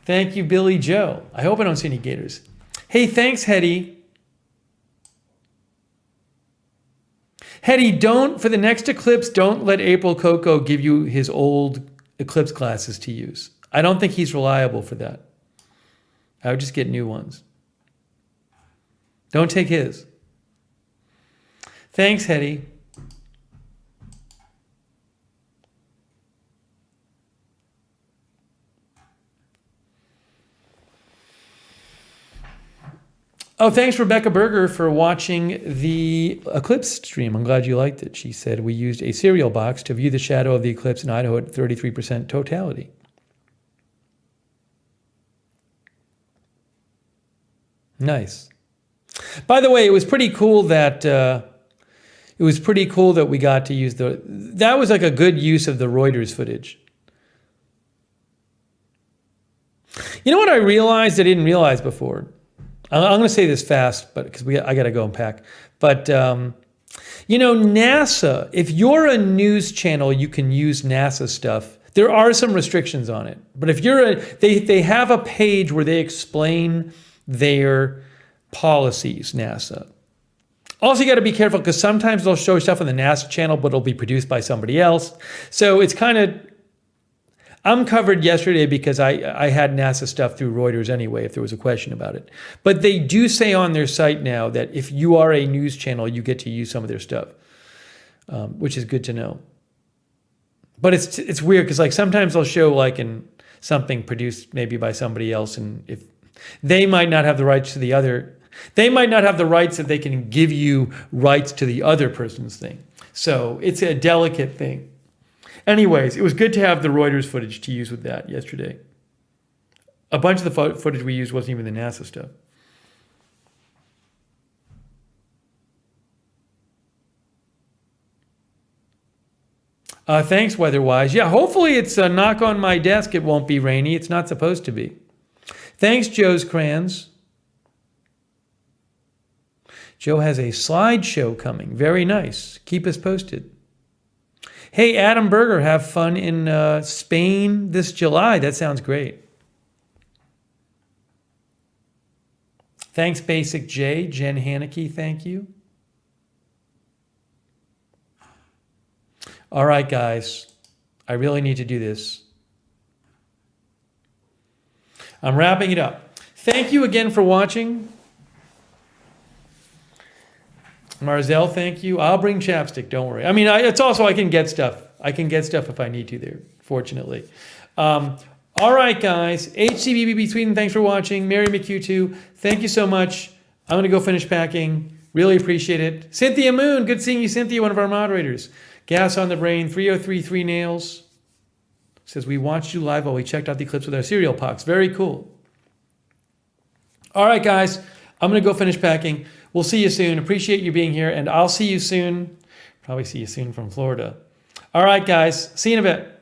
Thank you, Billy Joe. I hope I don't see any gators. Hey, thanks, Hetty. Hetty, for the next Eclipse, don't let April Coco give you his old Eclipse glasses to use. I don't think he's reliable for that. I would just get new ones. Don't take his. Thanks, Hetty. Oh, thanks, Rebecca Berger, for watching the Eclipse stream. I'm glad you liked it. She said, we used a cereal box to view the shadow of the eclipse in Idaho at 33% totality. Nice. By the way, it was pretty cool that we got to use that was like a good use of the Reuters footage. You know what I realized I didn't realize before? I'm going to say this fast, but because I got to go and pack. But NASA. If you're a news channel, you can use NASA stuff. There are some restrictions on it, but if they have a page where they explain their policies. NASA. Also, you got to be careful because sometimes they'll show stuff on the NASA channel, but it'll be produced by somebody else. So it's kind of. I'm covered yesterday because I had NASA stuff through Reuters anyway, if there was a question about it. But they do say on their site now that if you are a news channel, you get to use some of their stuff, which is good to know. But it's weird because like sometimes they'll show like something produced maybe by somebody else, and if they might not have the rights to the other, they might not have the rights that they can give you rights to the other person's thing. So it's a delicate thing. Anyways, it was good to have the Reuters footage to use with that yesterday. A bunch of the footage we used wasn't even the NASA stuff. Thanks, Weatherwise. Yeah, hopefully it's a knock on my desk. It won't be rainy. It's not supposed to be. Thanks, Joe's Crayons. Joe has a slideshow coming. Very nice. Keep us posted. Hey, Adam Berger, have fun in Spain this July. That sounds great. Thanks, Basic J. Jen Haneke, thank you. All right, guys. I really need to do this. I'm wrapping it up. Thank you again for watching. Marzel, thank you. I'll bring chapstick, don't worry. I mean, it's also I can get stuff. I can get stuff if I need to there, fortunately. All right, guys. HCBBB Sweden, thanks for watching. Mary McHugh, thank you so much. I'm going to go finish packing. Really appreciate it. Cynthia Moon, good seeing you, Cynthia, one of our moderators. Gas on the Brain, 3033 Nails. Says, we watched you live while we checked out the eclipse with our cereal box. Very cool. All right, guys. I'm going to go finish packing. We'll see you soon. Appreciate you being here, and I'll see you soon. Probably see you soon from Florida. All right, guys. See you in a bit.